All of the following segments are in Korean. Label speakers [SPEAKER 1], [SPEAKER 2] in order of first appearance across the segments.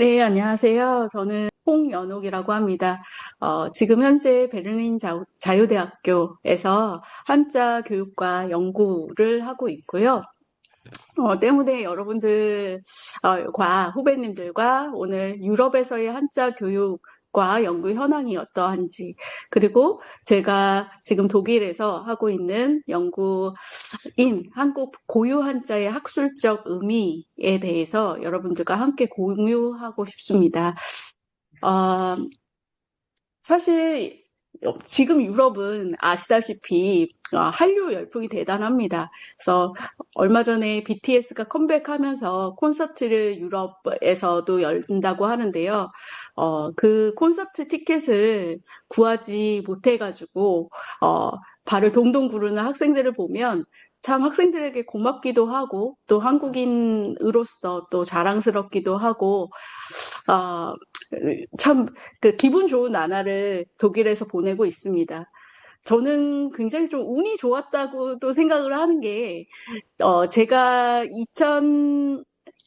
[SPEAKER 1] 네, 안녕하세요. 저는 홍연옥이라고 합니다. 지금 현재 베를린 자유대학교에서 한자 교육과 연구를 하고 있고요. 때문에 여러분들과 후배님들과 오늘 유럽에서의 한자 교육과 연구 현황이 어떠한지, 그리고 제가 지금 독일에서 하고 있는 연구인 한국 고유 한자의 학술적 의미에 대해서 여러분들과 함께 공유하고 싶습니다. 사실 지금 유럽은 아시다시피 한류 열풍이 대단합니다. 그래서 얼마 전에 BTS가 컴백하면서 콘서트를 유럽에서도 열린다고 하는데요. 그 콘서트 티켓을 구하지 못해가지고 발을 동동 구르는 학생들을 보면 참 학생들에게 고맙기도 하고 또 한국인으로서 또 자랑스럽기도 하고 아, 참, 그 기분 좋은 나날을 독일에서 보내고 있습니다. 저는 굉장히 좀 운이 좋았다고도 생각을 하는 게, 제가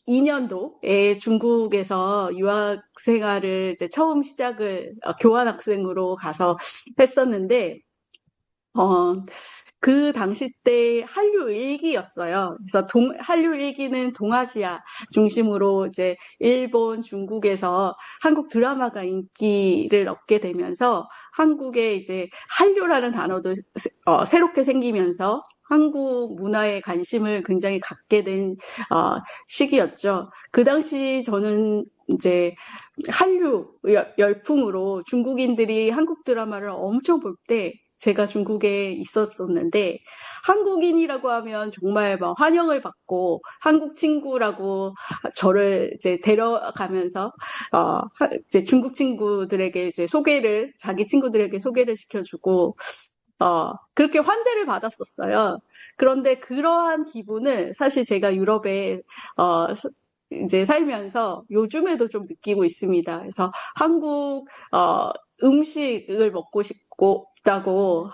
[SPEAKER 1] 2002년도에 중국에서 유학 생활을 이제 처음 시작을 교환학생으로 가서 했었는데, 어, 그 당시 때 한류 일기였어요. 그래서 한류 일기는 동아시아 중심으로 이제 일본, 중국에서 한국 드라마가 인기를 얻게 되면서 한국에 이제 한류라는 단어도 새롭게 생기면서 한국 문화에 관심을 굉장히 갖게 된 시기였죠. 그 당시 저는 이제 한류 열풍으로 중국인들이 한국 드라마를 엄청 볼 때 제가 중국에 있었었는데 한국인이라고 하면 정말 막 환영을 받고 한국 친구라고 저를 이제 데려가면서 이제 중국 친구들에게 이제 자기 친구들에게 소개를 시켜주고 그렇게 환대를 받았었어요. 그런데 그러한 기분을 사실 제가 유럽에 어, 이제 살면서 요즘에도 좀 느끼고 있습니다. 그래서 한국 음식을 먹고 싶다고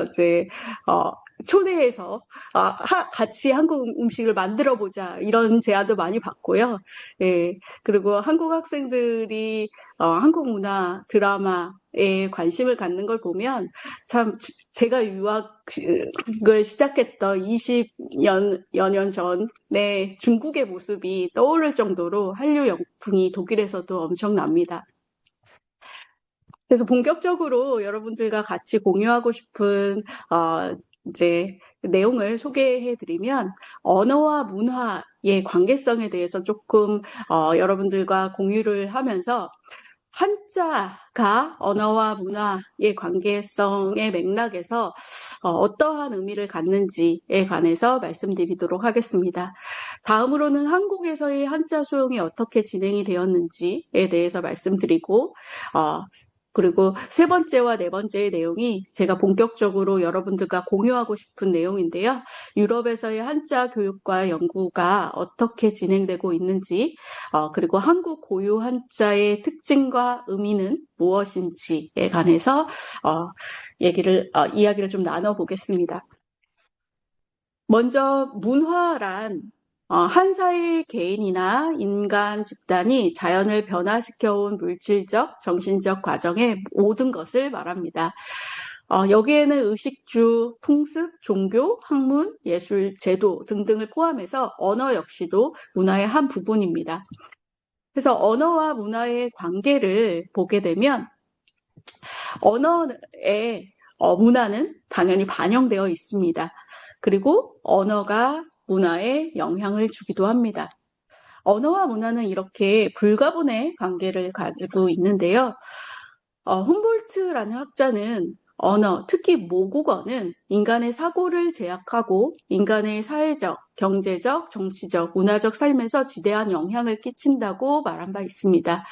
[SPEAKER 1] 이제 초대해서 같이 한국 음식을 만들어 보자 이런 제안도 많이 받고요. 예, 그리고 한국 학생들이 한국 문화 드라마에 관심을 갖는 걸 보면 참 제가 유학을 시작했던 20여 년 전에 중국의 모습이 떠오를 정도로 한류 열풍이 독일에서도 엄청납니다. 그래서 본격적으로 여러분들과 같이 공유하고 싶은 이제 내용을 소개해 드리면 언어와 문화의 관계성에 대해서 조금 여러분들과 공유를 하면서 한자가 언어와 문화의 관계성의 맥락에서 어떠한 의미를 갖는지에 관해서 말씀드리도록 하겠습니다. 다음으로는 한국에서의 한자 수용이 어떻게 진행이 되었는지에 대해서 말씀드리고 그리고 세 번째와 네 번째의 내용이 제가 본격적으로 여러분들과 공유하고 싶은 내용인데요. 유럽에서의 한자 교육과 연구가 어떻게 진행되고 있는지, 그리고 한국 고유 한자의 특징과 의미는 무엇인지에 관해서 이야기를 좀 나눠보겠습니다. 먼저 문화란 한 사회의 개인이나 인간 집단이 자연을 변화시켜온 물질적, 정신적 과정의 모든 것을 말합니다. 여기에는 의식주, 풍습, 종교, 학문, 예술, 제도 등등을 포함해서 언어 역시도 문화의 한 부분입니다. 그래서 언어와 문화의 관계를 보게 되면 언어의 문화는 당연히 반영되어 있습니다. 그리고 언어가 문화에 영향을 주기도 합니다. 언어와 문화는 이렇게 불가분의 관계를 가지고 있는데요. 훔볼트라는 학자는 언어, 특히 모국어는 인간의 사고를 제약하고 인간의 사회적, 경제적, 정치적, 문화적 삶에서 지대한 영향을 끼친다고 말한 바 있습니다.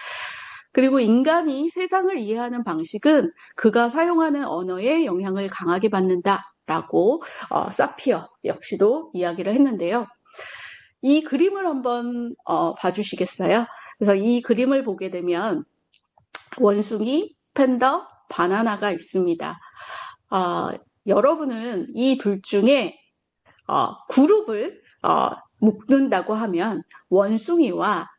[SPEAKER 1] 그리고 인간이 세상을 이해하는 방식은 그가 사용하는 언어에 영향을 강하게 받는다라고 사피어 역시도 이야기를 했는데요. 이 그림을 한번 봐주시겠어요? 그래서 이 그림을 보게 되면 원숭이, 팬더, 바나나가 있습니다. 여러분은 이 둘 중에 그룹을 묶는다고 하면 원숭이와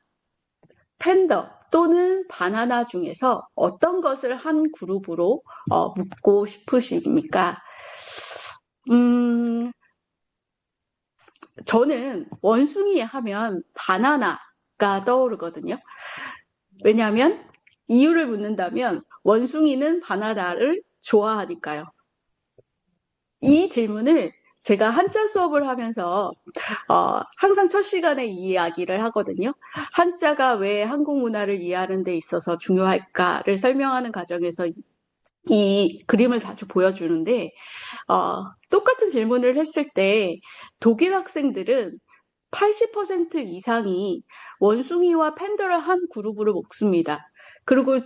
[SPEAKER 1] 팬더 또는 바나나 중에서 어떤 것을 한 그룹으로 묶고 싶으십니까? 저는 원숭이 하면 바나나가 떠오르거든요. 왜냐하면 이유를 묻는다면 원숭이는 바나나를 좋아하니까요. 이 질문을 제가 한자 수업을 하면서 항상 첫 시간에 이 이야기를 하거든요. 한자가 왜 한국 문화를 이해하는 데 있어서 중요할까를 설명하는 과정에서 이 그림을 자주 보여주는데 똑같은 질문을 했을 때 독일 학생들은 80% 이상이 원숭이와 팬더를 한 그룹으로 먹습니다. 그리고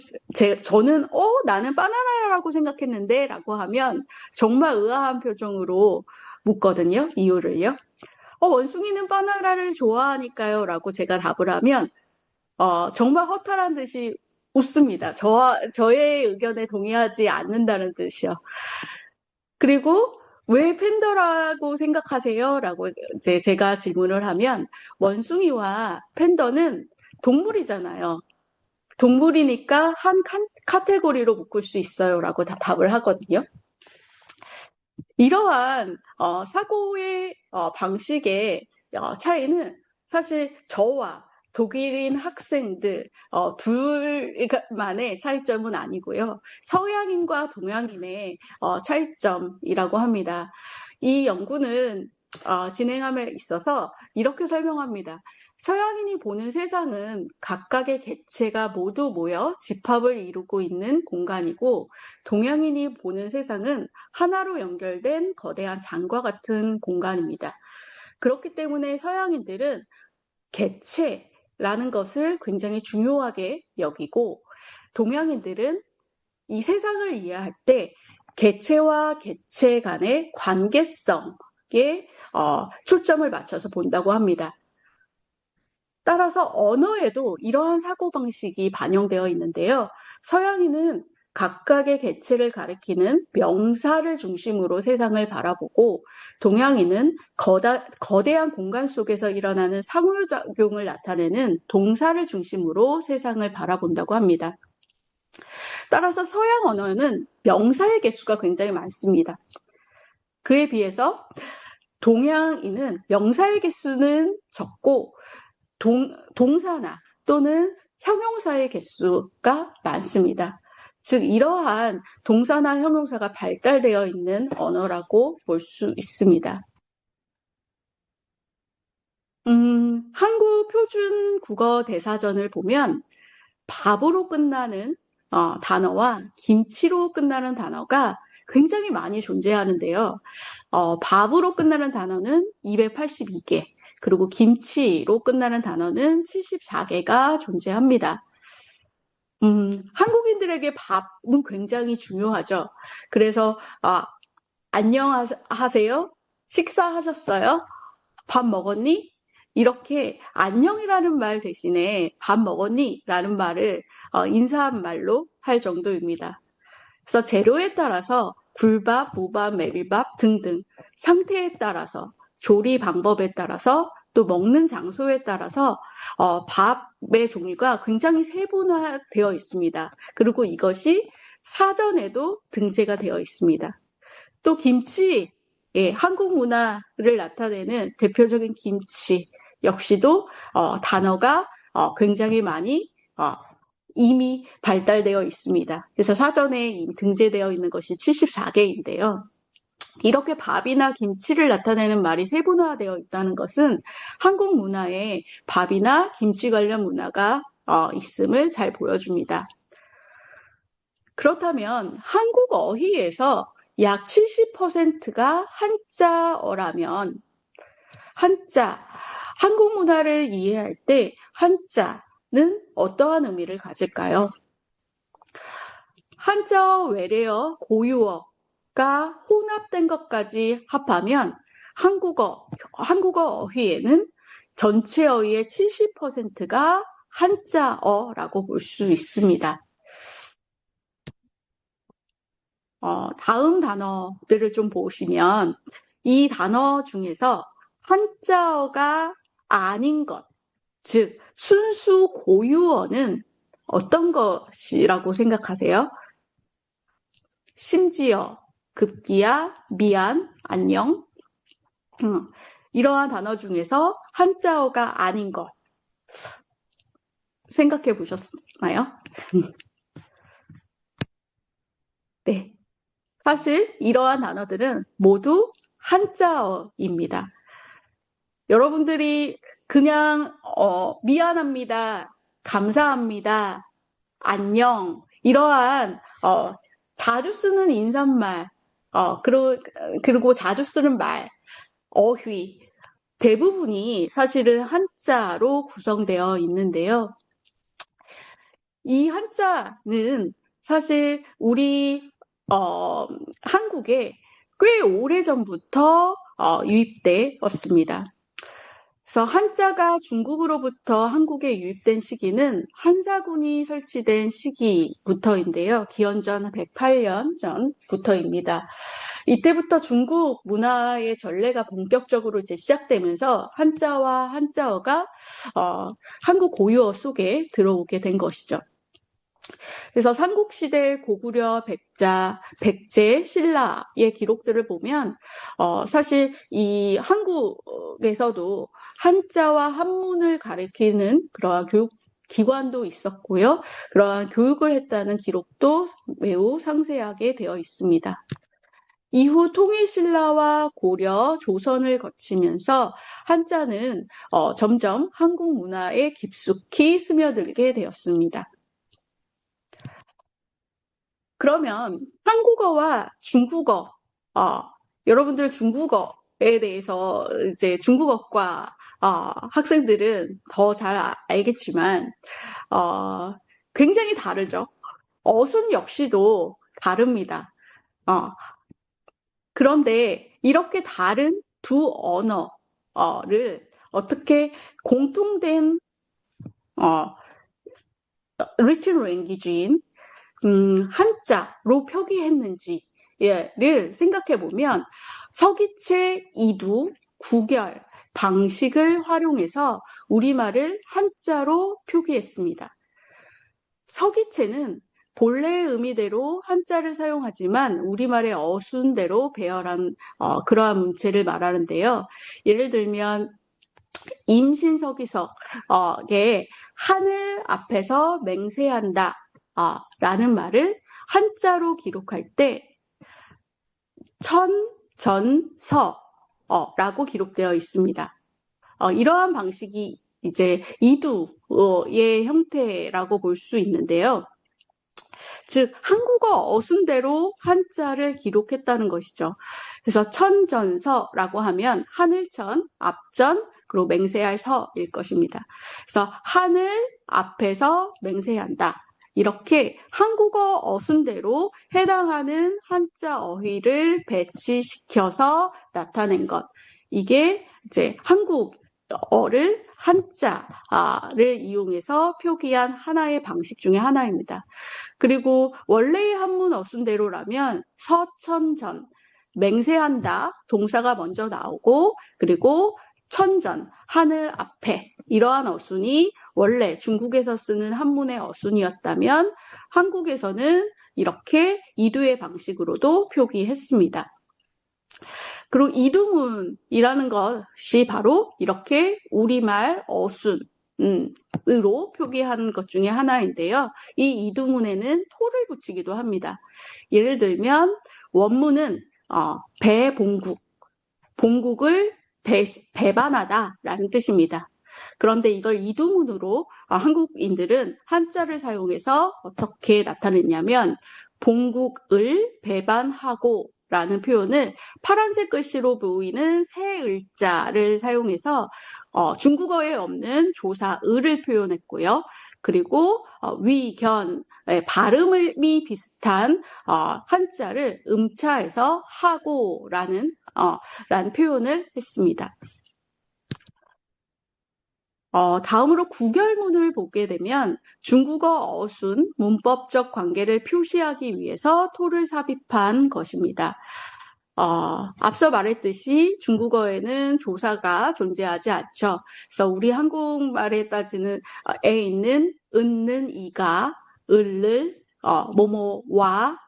[SPEAKER 1] 저는 나는 바나나라고 생각했는데 라고 하면 정말 의아한 표정으로 묻거든요. 이유를요. 원숭이는 바나나를 좋아하니까요 라고 제가 답을 하면 정말 허탈한 듯이 웃습니다. 저의 의견에 동의하지 않는다는 뜻이요. 그리고 왜 팬더라고 생각하세요? 라고 제가 질문을 하면 원숭이와 팬더는 동물이잖아요. 동물이니까 한 카테고리로 묶을 수 있어요. 라고 답을 하거든요. 이러한 사고의 방식의 차이는 사실 저와 독일인 학생들 둘만의 차이점은 아니고요. 서양인과 동양인의 차이점이라고 합니다. 이 연구는 진행함에 있어서 이렇게 설명합니다. 서양인이 보는 세상은 각각의 객체가 모두 모여 집합을 이루고 있는 공간이고 동양인이 보는 세상은 하나로 연결된 거대한 장과 같은 공간입니다. 그렇기 때문에 서양인들은 객체라는 것을 굉장히 중요하게 여기고 동양인들은 이 세상을 이해할 때 객체와 객체 간의 관계성에 초점을 맞춰서 본다고 합니다. 따라서 언어에도 이러한 사고방식이 반영되어 있는데요. 서양인은 각각의 객체를 가리키는 명사를 중심으로 세상을 바라보고 동양인은 거대한 공간 속에서 일어나는 상호작용을 나타내는 동사를 중심으로 세상을 바라본다고 합니다. 따라서 서양 언어는 명사의 개수가 굉장히 많습니다. 그에 비해서 동양인은 명사의 개수는 적고 동사나 또는 형용사의 개수가 많습니다. 즉 이러한 동사나 형용사가 발달되어 있는 언어라고 볼 수 있습니다. 한국 표준 국어 대사전을 보면 밥으로 끝나는 단어와 김치로 끝나는 단어가 굉장히 많이 존재하는데요. 밥으로 끝나는 단어는 282개, 그리고 김치로 끝나는 단어는 74개가 존재합니다. 한국인들에게 밥은 굉장히 중요하죠. 그래서 안녕하세요? 식사하셨어요? 밥 먹었니? 이렇게 안녕이라는 말 대신에 밥 먹었니? 라는 말을 인사말로 할 정도입니다. 그래서 재료에 따라서 굴밥, 무밥, 메밀밥 등등 상태에 따라서 조리 방법에 따라서 또 먹는 장소에 따라서 밥의 종류가 굉장히 세분화되어 있습니다. 그리고 이것이 사전에도 등재가 되어 있습니다. 또 김치, 한국 문화를 나타내는 대표적인 김치 역시도 단어가 굉장히 많이 이미 발달되어 있습니다. 그래서 사전에 이미 등재되어 있는 것이 74개인데요. 이렇게 밥이나 김치를 나타내는 말이 세분화되어 있다는 것은 한국 문화에 밥이나 김치 관련 문화가 있음을 잘 보여줍니다. 그렇다면 한국 어휘에서 약 70%가 한자어라면 한국 문화를 이해할 때 한자는 어떠한 의미를 가질까요? 한자어, 외래어, 고유어가 혼합된 것까지 합하면 한국어 어휘에는 전체 어휘의 70%가 한자어라고 볼 수 있습니다. 다음 단어들을 좀 보시면 이 단어 중에서 한자어가 아닌 것, 즉 순수 고유어는 어떤 것이라고 생각하세요? 심지어, 급기야, 미안, 안녕. 이러한 단어 중에서 한자어가 아닌 것 생각해 보셨나요? 네. 사실 이러한 단어들은 모두 한자어입니다. 여러분들이 그냥 미안합니다, 감사합니다, 안녕 이러한 자주 쓰는 인사말 그리고 자주 쓰는 말, 어휘 대부분이 사실은 한자로 구성되어 있는데요. 이 한자는 사실 우리 한국에 꽤 오래전부터 유입되었습니다. 그래서 한자가 중국으로부터 한국에 유입된 시기는 한사군이 설치된 시기부터인데요. 기원전 108년 전부터입니다. 이때부터 중국 문화의 전래가 본격적으로 이제 시작되면서 한자와 한자어가 한국 고유어 속에 들어오게 된 것이죠. 그래서 삼국시대 고구려 백제 신라의 기록들을 보면 사실 이 한국에서도 한자와 한문을 가리키는 그러한 교육 기관도 있었고요. 그러한 교육을 했다는 기록도 매우 상세하게 되어 있습니다. 이후 통일신라와 고려, 조선을 거치면서 한자는 점점 한국 문화에 깊숙이 스며들게 되었습니다. 그러면 한국어와 중국어, 여러분들 중국어에 대해서 이제 중국어과 학생들은 더 잘 알겠지만 굉장히 다르죠. 어순 역시도 다릅니다. 그런데 이렇게 다른 두 언어를 어떻게 공통된 written language인 한자로 표기했는지를 생각해 보면 서기체, 이두, 구결 방식을 활용해서 우리말을 한자로 표기했습니다. 서기체는 본래의 의미대로 한자를 사용하지만 우리말의 어순대로 배열한 그러한 문체를 말하는데요. 예를 들면 임신서기석에 하늘 앞에서 맹세한다 라는 말을 한자로 기록할 때 천전서라고 기록되어 있습니다. 이러한 방식이 이제 이두의 형태라고 볼 수 있는데요. 즉 한국어 어순대로 한자를 기록했다는 것이죠. 그래서 천전서라고 하면 하늘천, 앞전, 그리고 맹세할 서일 것입니다. 그래서 하늘 앞에서 맹세한다. 이렇게 한국어 어순대로 해당하는 한자 어휘를 배치시켜서 나타낸 것. 이게 이제 한국어를 한자를 이용해서 표기한 하나의 방식 중에 하나입니다. 그리고 원래의 한문 어순대로라면 서천전, 맹세한다, 동사가 먼저 나오고 그리고 천전, 하늘 앞에 이러한 어순이 원래 중국에서 쓰는 한문의 어순이었다면 한국에서는 이렇게 이두의 방식으로도 표기했습니다. 그리고 이두문이라는 것이 바로 이렇게 우리말 어순, 으로 표기한 것 중에 하나인데요. 이 이두문에는 토를 붙이기도 합니다. 예를 들면 원문은 배봉국, 봉국을 배반하다라는 뜻입니다. 그런데 이걸 이두문으로 한국인들은 한자를 사용해서 어떻게 나타냈냐면 봉국을 배반하고 라는 표현을 파란색 글씨로 보이는 새 을자를 사용해서 중국어에 없는 조사 을을 표현했고요. 그리고 위견, 발음이 비슷한 한자를 음자에서 하고라는 표현을 했습니다. 다음으로 구결문을 보게 되면 중국어 어순, 문법적 관계를 표시하기 위해서 토를 삽입한 것입니다. 앞서 말했듯이 중국어에는 조사가 존재하지 않죠. 그래서 우리 한국말에 따지는 에 있는 은는 이가, 을을, 뭐뭐와,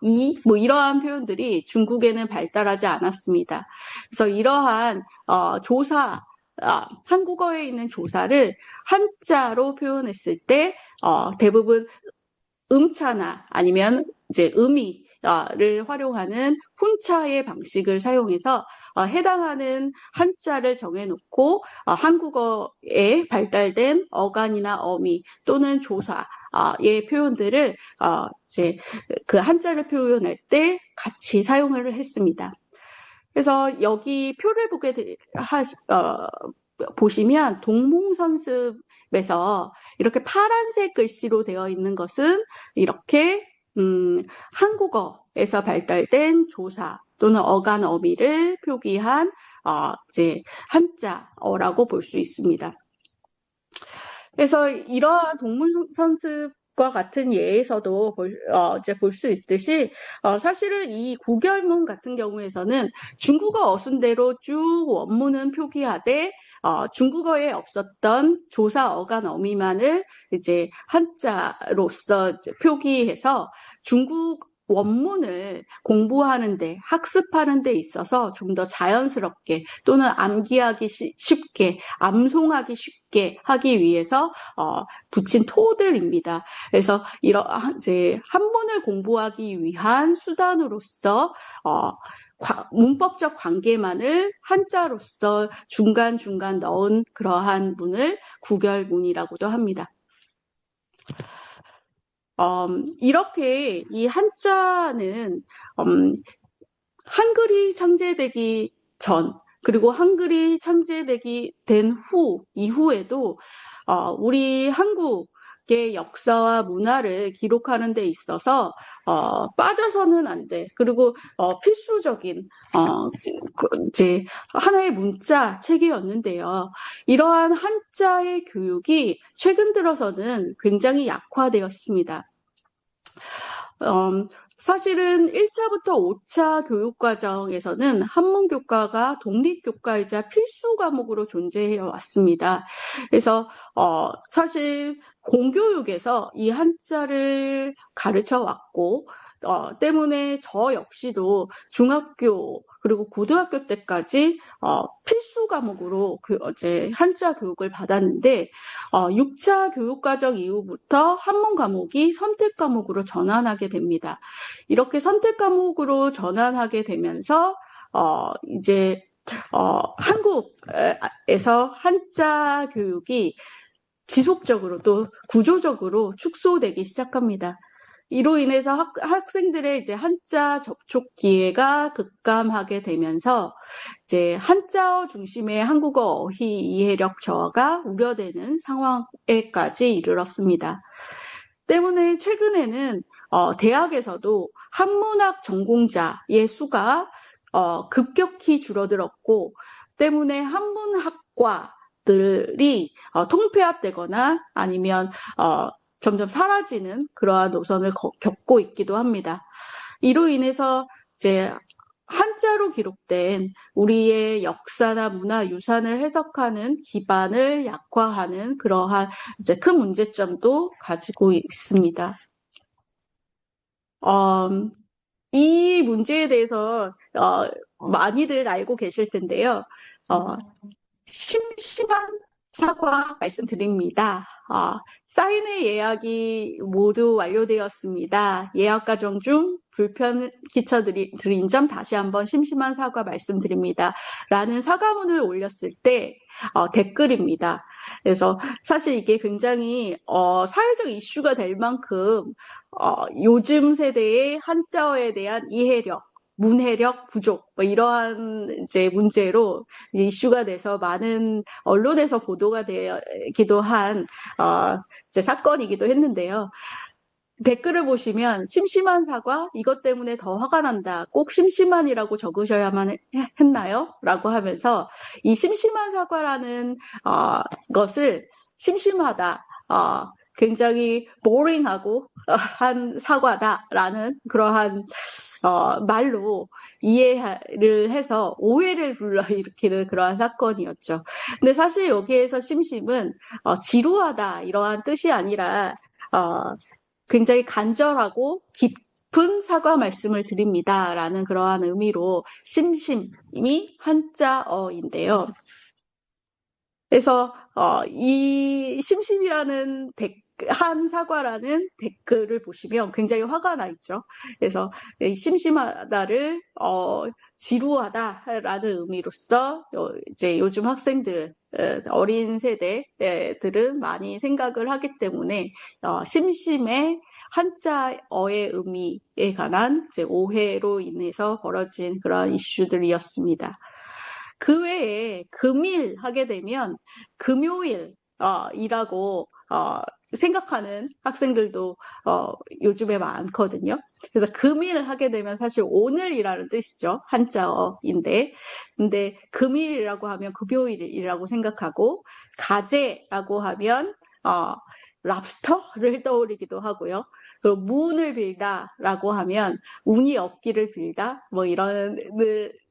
[SPEAKER 1] 이, 뭐 이러한 표현들이 중국에는 발달하지 않았습니다. 그래서 이러한 조사, 한국어에 있는 조사를 한자로 표현했을 때 대부분 음차나 아니면 이제 를 활용하는 훈차의 방식을 사용해서 해당하는 한자를 정해놓고 한국어에 발달된 어간이나 어미 또는 조사의 표현들을 이제 그 한자를 표현할 때 같이 사용을 했습니다. 그래서 여기 표를 보시면 동몽선습에서 이렇게 파란색 글씨로 되어 있는 것은 이렇게 한국어에서 발달된 조사 또는 어간 어미를 표기한 이제 한자어라고 볼 수 있습니다. 그래서 이러한 동문선습과 같은 예에서도 이제 볼 수 있듯이 사실은 이 구결문 같은 경우에서는 중국어 어순대로 쭉 원문은 표기하되 중국어에 없었던 조사 어간 어미만을 이제 한자로서 이제 표기해서 중국 원문을 공부하는데 학습하는 데 있어서 좀 더 자연스럽게 또는 암기하기 쉽게 암송하기 쉽게 하기 위해서 붙인 토들입니다. 그래서 이러한 이제 한문을 공부하기 위한 수단으로서 문법적 관계만을 한자로서 중간중간 넣은 그러한 문을 구결문이라고도 합니다. 이렇게 이 한자는 한글이 창제되기 전 그리고 한글이 창제되기 된 후 이후에도 우리 한국의 역사와 문화를 기록하는 데 있어서 빠져서는 안 돼. 그리고 필수적인 이제 하나의 문자 체계였는데요. 이러한 한자의 교육이 최근 들어서는 굉장히 약화되었습니다. 사실은 1차부터 5차 교육과정에서는 한문교과가 독립교과이자 필수 과목으로 존재해 왔습니다. 그래서 사실 공교육에서 이 한자를 가르쳐 왔고 때문에 저 역시도 중학교 그리고 고등학교 때까지 필수 과목으로 이제 한자 교육을 받았는데 6차 교육과정 이후부터 한문 과목이 선택 과목으로 전환하게 됩니다. 이렇게 선택 과목으로 전환하게 되면서 이제 한국에서 한자 교육이 지속적으로 또 구조적으로 축소되기 시작합니다. 이로 인해서 학생들의 이제 한자 접촉 기회가 급감하게 되면서 이제 한자어 중심의 한국어 어휘 이해력 저하가 우려되는 상황에까지 이르렀습니다. 때문에 최근에는 대학에서도 한문학 전공자의 수가 급격히 줄어들었고 때문에 한문학과들이 통폐합되거나 아니면 점점 사라지는 그러한 노선을 겪고 있기도 합니다. 이로 인해서 이제 한자로 기록된 우리의 역사나 문화 유산을 해석하는 기반을 약화하는 그러한 이제 큰 문제점도 가지고 있습니다. 이 문제에 대해서 많이들 알고 계실 텐데요. 심심한 사과 말씀드립니다. 사인회 예약이 모두 완료되었습니다. 예약 과정 중 불편 끼쳐드린 점 다시 한번 심심한 사과 말씀드립니다. 라는 사과문을 올렸을 때 댓글입니다. 그래서 사실 이게 굉장히 사회적 이슈가 될 만큼 요즘 세대의 한자어에 대한 이해력, 문해력 부족, 뭐 이러한 이제 문제로 이슈가 돼서 많은 언론에서 보도가 되기도 한 이제 사건이기도 했는데요. 댓글을 보시면 심심한 사과 이것 때문에 더 화가 난다. 꼭 심심한이라고 적으셔야만 했나요? 라고 하면서 이 심심한 사과라는 것을 심심하다. 굉장히 boring하고 한 사과다라는 그러한 말로 이해를 해서 오해를 불러일으키는 그러한 사건이었죠. 근데 사실 여기에서 심심은 지루하다 이러한 뜻이 아니라 굉장히 간절하고 깊은 사과 말씀을 드립니다라는 그러한 의미로 심심이 한자어인데요. 그래서 이 심심이라는 한 사과라는 댓글을 보시면 굉장히 화가 나 있죠. 그래서 이 심심하다를 지루하다라는 의미로서 이제 요즘 학생들 어린 세대들은 많이 생각을 하기 때문에 심심의 한자어의 의미에 관한 이제 오해로 인해서 벌어진 그런 이슈들이었습니다. 그 외에 금일 하게 되면 금요일이라고 생각하는 학생들도 요즘에 많거든요. 그래서 금일 하게 되면 사실 오늘이라는 뜻이죠. 한자어인데. 근데 금일이라고 하면 금요일이라고 생각하고 가재라고 하면 랍스터를 떠올리기도 하고요. 그리고 무운을 빌다라고 하면 운이 없기를 빌다 뭐 이런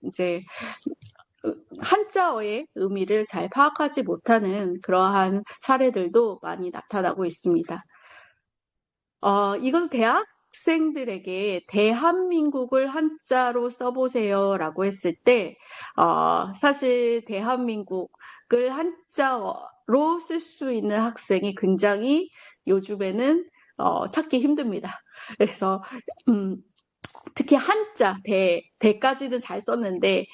[SPEAKER 1] 이제 한자어의 의미를 잘 파악하지 못하는 그러한 사례들도 많이 나타나고 있습니다. 이건 대학생들에게 대한민국을 한자로 써보세요라고 했을 때 사실 대한민국을 한자로 쓸 수 있는 학생이 굉장히 요즘에는 찾기 힘듭니다. 그래서 특히 한자, 대까지는 잘 썼는데,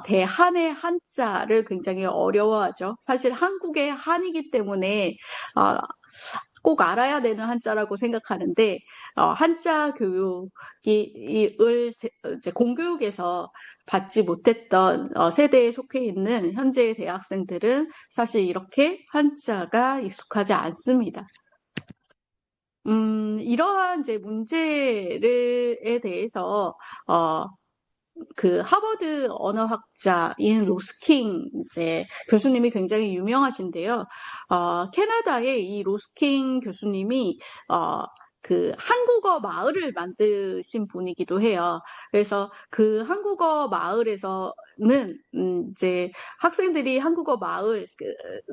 [SPEAKER 1] 대한의 한자를 굉장히 어려워하죠. 사실 한국의 한이기 때문에, 꼭 알아야 되는 한자라고 생각하는데, 한자 교육을 이제 공교육에서 받지 못했던 세대에 속해 있는 현재의 대학생들은 사실 이렇게 한자가 익숙하지 않습니다. 이러한 이제 문제에 대해서, 그 하버드 언어학자인 로스킹 이제 교수님이 굉장히 유명하신데요. 캐나다의 이 로스킹 교수님이 그 한국어 마을을 만드신 분이기도 해요. 그래서 그 한국어 마을에서는 이제 학생들이 한국어 마을에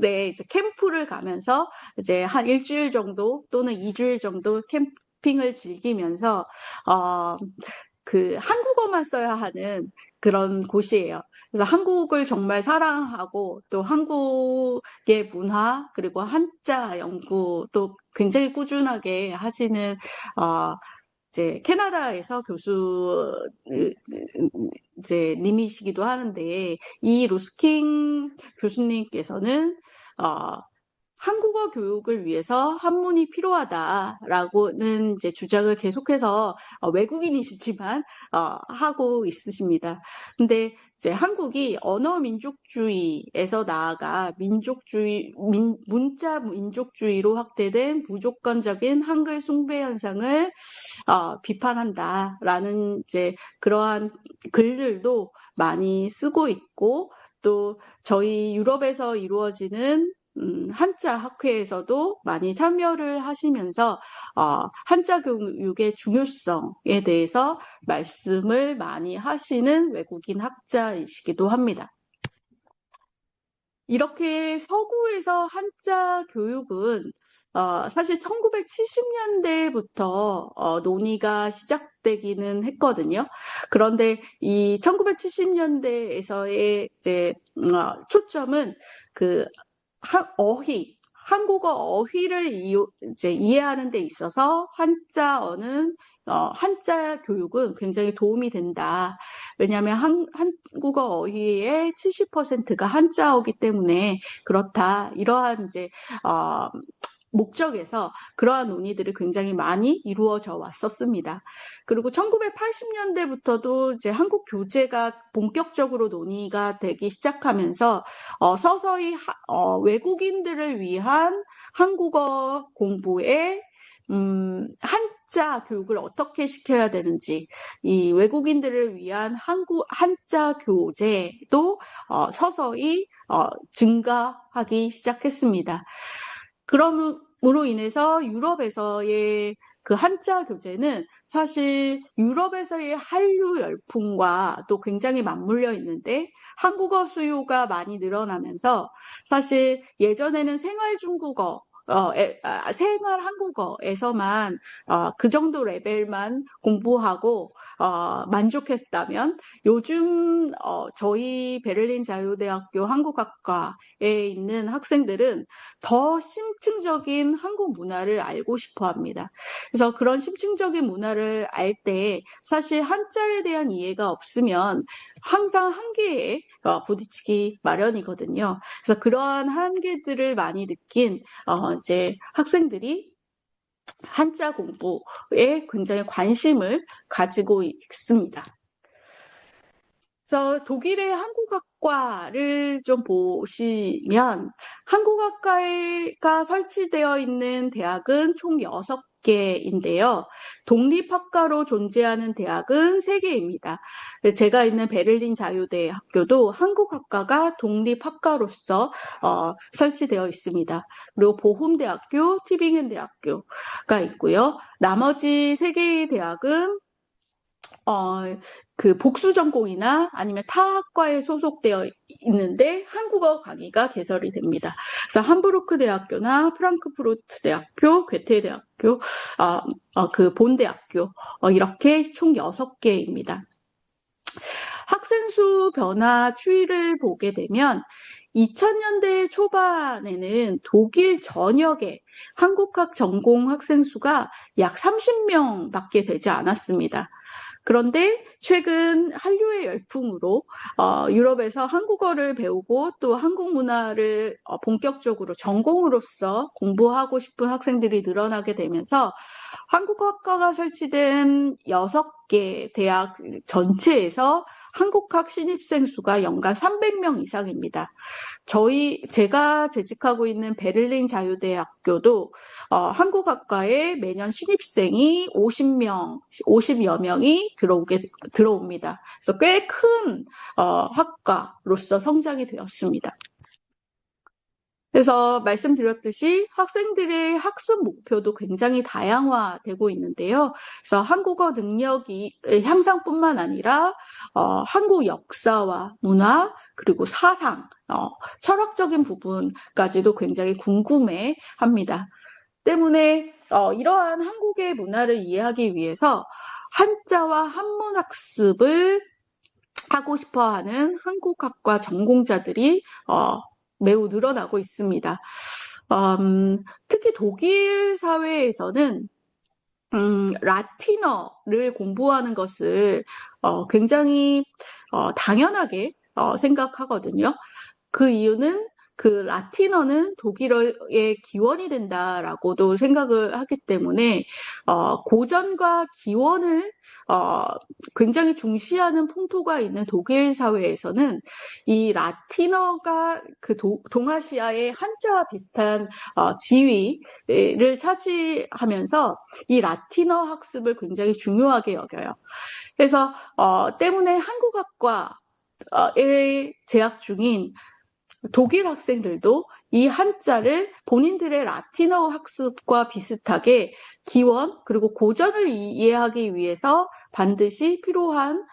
[SPEAKER 1] 이제 캠프를 가면서 이제 한 일주일 정도 또는 2주일 정도 캠핑을 즐기면서 그 한국어만 써야 하는 그런 곳이에요. 그래서 한국을 정말 사랑하고 또 한국의 문화 그리고 한자 연구도 굉장히 꾸준하게 하시는 이제 캐나다에서 교수 이제 님이시기도 하는데 이 로스킹 교수님께서는 한국어 교육을 위해서 한문이 필요하다라고는 이제 주장을 계속해서 외국인이시지만 하고 있으십니다. 근데 이제 한국이 언어 민족주의에서 나아가 문자 민족주의로 확대된 무조건적인 한글 숭배 현상을 비판한다라는 이제 그러한 글들도 많이 쓰고 있고 또 저희 유럽에서 이루어지는 한자 학회에서도 많이 참여를 하시면서 한자 교육의 중요성에 대해서 말씀을 많이 하시는 외국인 학자이시기도 합니다. 이렇게 서구에서 한자 교육은 사실 1970년대부터 논의가 시작되기는 했거든요. 그런데 이 1970년대에서의 이제 초점은 그 한국어 어휘를 이제 이해하는 데 있어서 한자어는 한자 교육은 굉장히 도움이 된다. 왜냐하면 한국어 어휘의 70%가 한자어기 때문에 그렇다. 이러한 이제 목적에서 그러한 논의들이 굉장히 많이 이루어져 왔었습니다. 그리고 1980년대부터도 이제 한국 교재가 본격적으로 논의가 되기 시작하면서 서서히 외국인들을 위한 한국어 공부에 한자 교육을 어떻게 시켜야 되는지, 이 외국인들을 위한 한자 교재도 서서히 증가하기 시작했습니다. 그러면 인해서 유럽에서의 그 한자 교재는 사실 유럽에서의 한류 열풍과 또 굉장히 맞물려 있는데 한국어 수요가 많이 늘어나면서 사실 예전에는 생활 중국어 생활 한국어에서만 그 정도 레벨만 공부하고 만족했다면 요즘 저희 베를린 자유대학교 한국학과에 있는 학생들은 더 심층적인 한국 문화를 알고 싶어 합니다. 그래서 그런 심층적인 문화를 알 때 사실 한자에 대한 이해가 없으면 항상 한계에 부딪히기 마련이거든요. 그래서 그러한 한계들을 많이 느낀 이제 학생들이 한자 공부에 굉장히 관심을 가지고 있습니다. 그래서 독일의 한국학과를 좀 보시면 한국학과가 설치되어 있는 대학은 총 6개인데요. 독립학과로 존재하는 대학은 3개입니다. 제가 있는 베를린 자유대학교도 한국학과가 독립학과로서 설치되어 있습니다. 그리고 보훔대학교, 티빙헨대학교가 있고요. 나머지 3개의 대학은 그 복수 전공이나 아니면 타 학과에 소속되어 있는데 한국어 강의가 개설이 됩니다. 그래서 함부르크 대학교나 프랑크푸르트 대학교, 괴테 대학교, 그 본대학교 이렇게 총 6개입니다. 학생 수 변화 추이를 보게 되면 2000년대 초반에는 독일 전역의 한국학 전공 학생 수가 약 30명밖에 되지 않았습니다. 그런데 최근 한류의 열풍으로 유럽에서 한국어를 배우고 또 한국 문화를 본격적으로 전공으로서 공부하고 싶은 학생들이 늘어나게 되면서 한국학과가 설치된 6개 대학 전체에서 한국학 신입생 수가 연간 300명 이상입니다. 제가 재직하고 있는 베를린 자유대학교도 한국학과에 매년 신입생이 50여 명이 들어옵니다. 그래서 꽤 큰 학과로서 성장이 되었습니다. 그래서 말씀드렸듯이 학생들의 학습 목표도 굉장히 다양화되고 있는데요. 그래서 한국어 능력이 향상뿐만 아니라 한국 역사와 문화 그리고 사상, 철학적인 부분까지도 굉장히 궁금해합니다. 때문에 이러한 한국의 문화를 이해하기 위해서 한자와 한문 학습을 하고 싶어하는 한국학과 전공자들이 매우 늘어나고 있습니다. 특히 독일 사회에서는 라틴어를 공부하는 것을 굉장히 당연하게 생각하거든요. 그 이유는 그 라틴어는 독일어의 기원이 된다라고도 생각을 하기 때문에 고전과 기원을 굉장히 중시하는 풍토가 있는 독일 사회에서는 이 라틴어가 그 동아시아의 한자와 비슷한 지위를 차지하면서 이 라틴어 학습을 굉장히 중요하게 여겨요. 그래서 때문에 한국학과에 재학 중인 독일 학생들도 이 한자를 본인들의 라틴어 학습과 비슷하게 기원 그리고 고전을 이해하기 위해서 반드시 필요한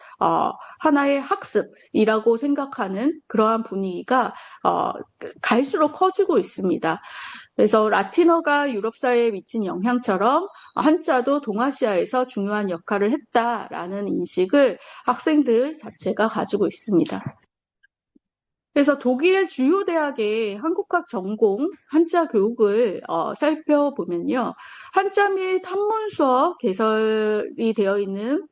[SPEAKER 1] 하나의 학습이라고 생각하는 그러한 분위기가 갈수록 커지고 있습니다. 그래서 라틴어가 유럽 사회에 미친 영향처럼 한자도 동아시아에서 중요한 역할을 했다라는 인식을 학생들 자체가 가지고 있습니다. 그래서 독일 주요 대학의 한국학 전공 한자 교육을 살펴보면요. 한자 및 한문 수업 개설이 되어 있는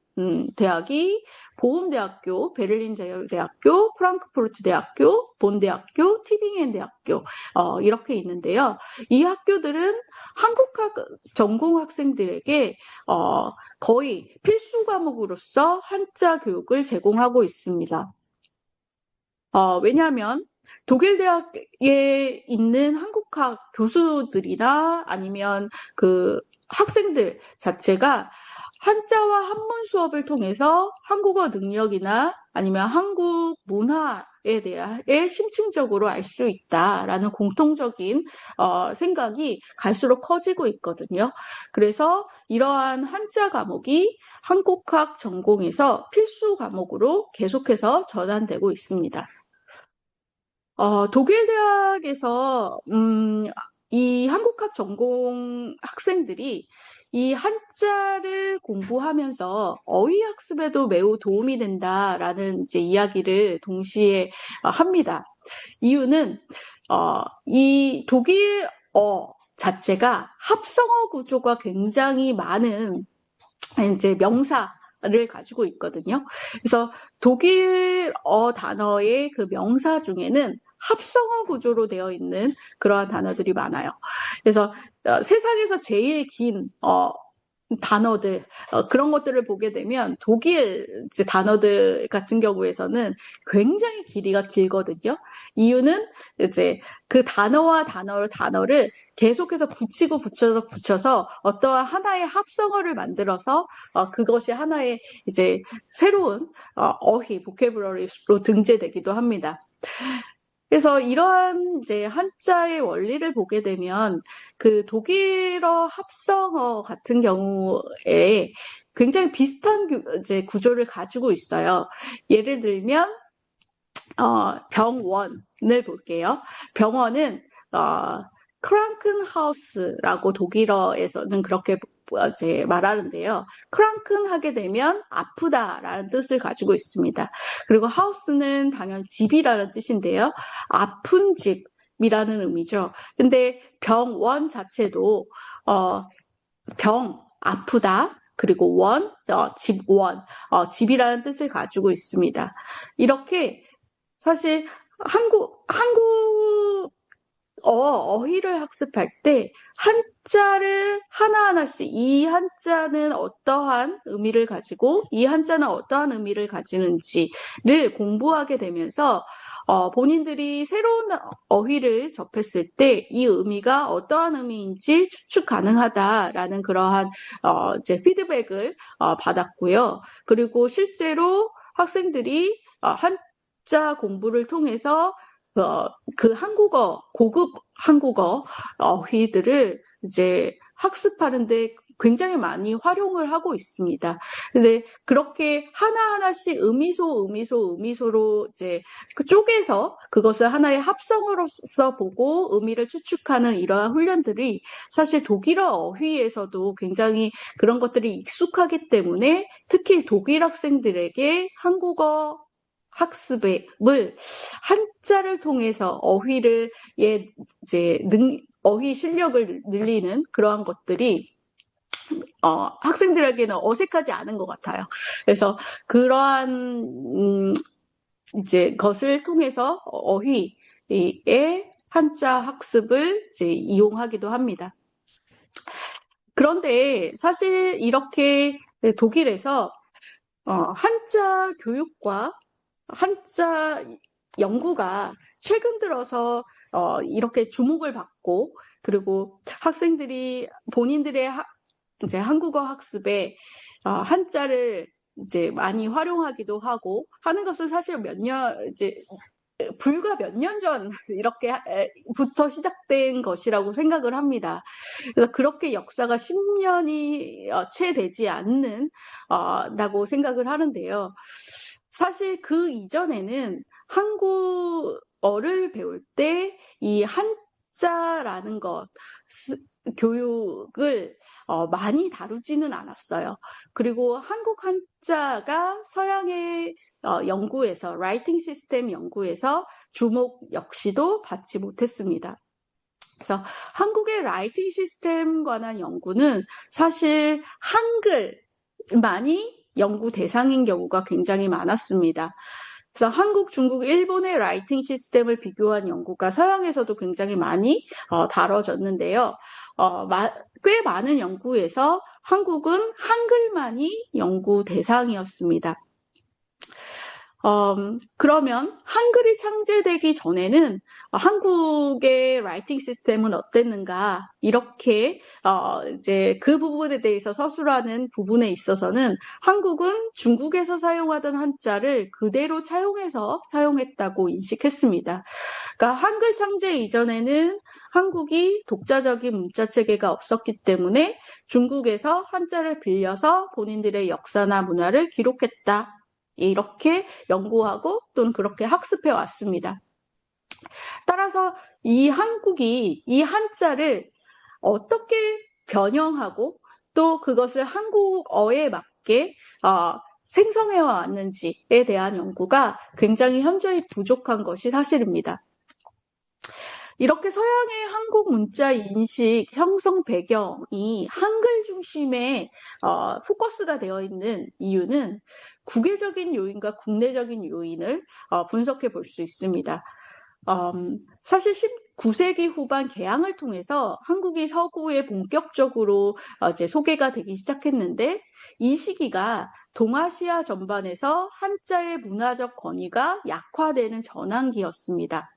[SPEAKER 1] 대학이 보훔대학교, 베를린 자유대학교, 프랑크푸르트 대학교, 본대학교, 티빙헨 대학교 이렇게 있는데요. 이 학교들은 한국학 전공 학생들에게 거의 필수 과목으로서 한자 교육을 제공하고 있습니다. 왜냐하면 독일 대학에 있는 한국학 교수들이나 아니면 그 학생들 자체가 한자와 한문 수업을 통해서 한국어 능력이나 아니면 한국 문화에 대해 심층적으로 알 수 있다라는 공통적인 생각이 갈수록 커지고 있거든요. 그래서 이러한 한자 과목이 한국학 전공에서 필수 과목으로 계속해서 전환되고 있습니다. 독일 대학에서 이 한국학 전공 학생들이 이 한자를 공부하면서 어휘 학습에도 매우 도움이 된다라는 이제 이야기를 동시에 합니다. 이유는 이 독일어 자체가 합성어 구조가 굉장히 많은 이제 명사를 가지고 있거든요. 그래서 독일어 단어의 그 명사 중에는 합성어 구조로 되어 있는 그러한 단어들이 많아요. 그래서 세상에서 제일 긴 단어들 그런 것들을 보게 되면 독일 이제 단어들 같은 경우에서는 굉장히 길이가 길거든요. 이유는 이제 그 단어와 단어를 계속해서 붙여서 어떠한 하나의 합성어를 만들어서 그것이 하나의 이제 새로운 어휘 보캐블러리로 등재되기도 합니다. 그래서 이러한 이제 한자의 원리를 보게 되면 그 독일어 합성어 같은 경우에 굉장히 비슷한 이제 구조를 가지고 있어요. 예를 들면 병원을 볼게요. 병원은 크랑큰하우스라고 독일어에서는 그렇게 이제 말하는데요. 크랑큰 하게 되면 아프다라는 뜻을 가지고 있습니다. 그리고 하우스는 당연 집이라는 뜻인데요. 아픈 집이라는 의미죠. 근데 병원 자체도 아프다. 그리고 집원, 집이라는 뜻을 가지고 있습니다. 이렇게 사실 한국 어휘를 학습할 때 한자를 하나하나씩 이 한자는 어떠한 의미를 가지고 이 한자는 어떠한 의미를 가지는지를 공부하게 되면서 본인들이 새로운 어휘를 접했을 때 이 의미가 어떠한 의미인지 추측 가능하다라는 그러한 이제 피드백을 받았고요. 그리고 실제로 학생들이 한자 공부를 통해서 그 고급 한국어 어휘들을 이제 학습하는데 굉장히 많이 활용을 하고 있습니다. 근데 그렇게 하나하나씩 의미소로 이제 쪼개서 그것을 하나의 합성으로서 보고 의미를 추측하는 이러한 훈련들이 사실 독일어 어휘에서도 굉장히 그런 것들이 익숙하기 때문에 특히 독일 학생들에게 한국어 학습을 한자를 통해서 어휘를 어휘 실력을 늘리는 그러한 것들이 학생들에게는 어색하지 않은 것 같아요. 그래서 그러한 이제 것을 통해서 어휘의 한자 학습을 이제 이용하기도 합니다. 그런데 사실 이렇게 독일에서 한자 교육과 한자 연구가 최근 들어서 이렇게 주목을 받고 그리고 학생들이 본인들의 이제 한국어 학습에 한자를 이제 많이 활용하기도 하고 하는 것은 사실 불과 몇 년 전 이렇게부터 시작된 것이라고 생각을 합니다. 그래서 그렇게 역사가 10년이 채 되지 않는다고 생각을 하는데요. 사실 그 이전에는 한국어를 배울 때 이 한자라는 것 교육을 많이 다루지는 않았어요. 그리고 한국 한자가 서양의 연구에서 라이팅 시스템 연구에서 주목 역시도 받지 못했습니다. 그래서 한국의 라이팅 시스템 관한 연구는 사실 한글만이 연구 대상인 경우가 굉장히 많았습니다. 그래서 한국, 중국, 일본의 라이팅 시스템을 비교한 연구가 서양에서도 굉장히 많이 다뤄졌는데요. 꽤 많은 연구에서 한국은 한글만이 연구 대상이었습니다. 그러면 한글이 창제되기 전에는 한국의 라이팅 시스템은 어땠는가? 이렇게, 이제 그 부분에 대해서 서술하는 부분에 있어서는 한국은 중국에서 사용하던 한자를 그대로 차용해서 사용했다고 인식했습니다. 그러니까 한글 창제 이전에는 한국이 독자적인 문자 체계가 없었기 때문에 중국에서 한자를 빌려서 본인들의 역사나 문화를 기록했다. 이렇게 연구하고 또는 그렇게 학습해 왔습니다. 따라서 이 한국이 이 한자를 어떻게 변형하고 또 그것을 한국어에 맞게 생성해 왔는지에 대한 연구가 굉장히 현저히 부족한 것이 사실입니다. 이렇게 서양의 한국 문자 인식 형성 배경이 한글 중심의 포커스가 되어 있는 이유는 국외적인 요인과 국내적인 요인을 분석해 볼 수 있습니다. 사실 19세기 후반 개항을 통해서 한국이 서구에 본격적으로 이제 소개가 되기 시작했는데 이 시기가 동아시아 전반에서 한자의 문화적 권위가 약화되는 전환기였습니다.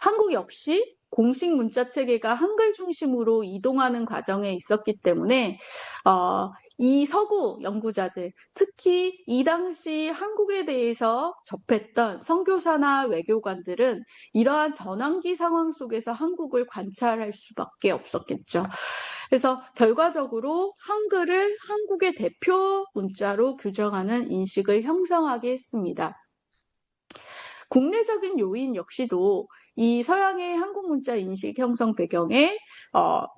[SPEAKER 1] 한국 역시 공식 문자 체계가 한글 중심으로 이동하는 과정에 있었기 때문에 이 서구 연구자들, 특히 이 당시 한국에 대해서 접했던 선교사나 외교관들은 이러한 전환기 상황 속에서 한국을 관찰할 수밖에 없었겠죠. 그래서 결과적으로 한글을 한국의 대표 문자로 규정하는 인식을 형성하게 했습니다. 국내적인 요인 역시도 이 서양의 한국 문자 인식 형성 배경에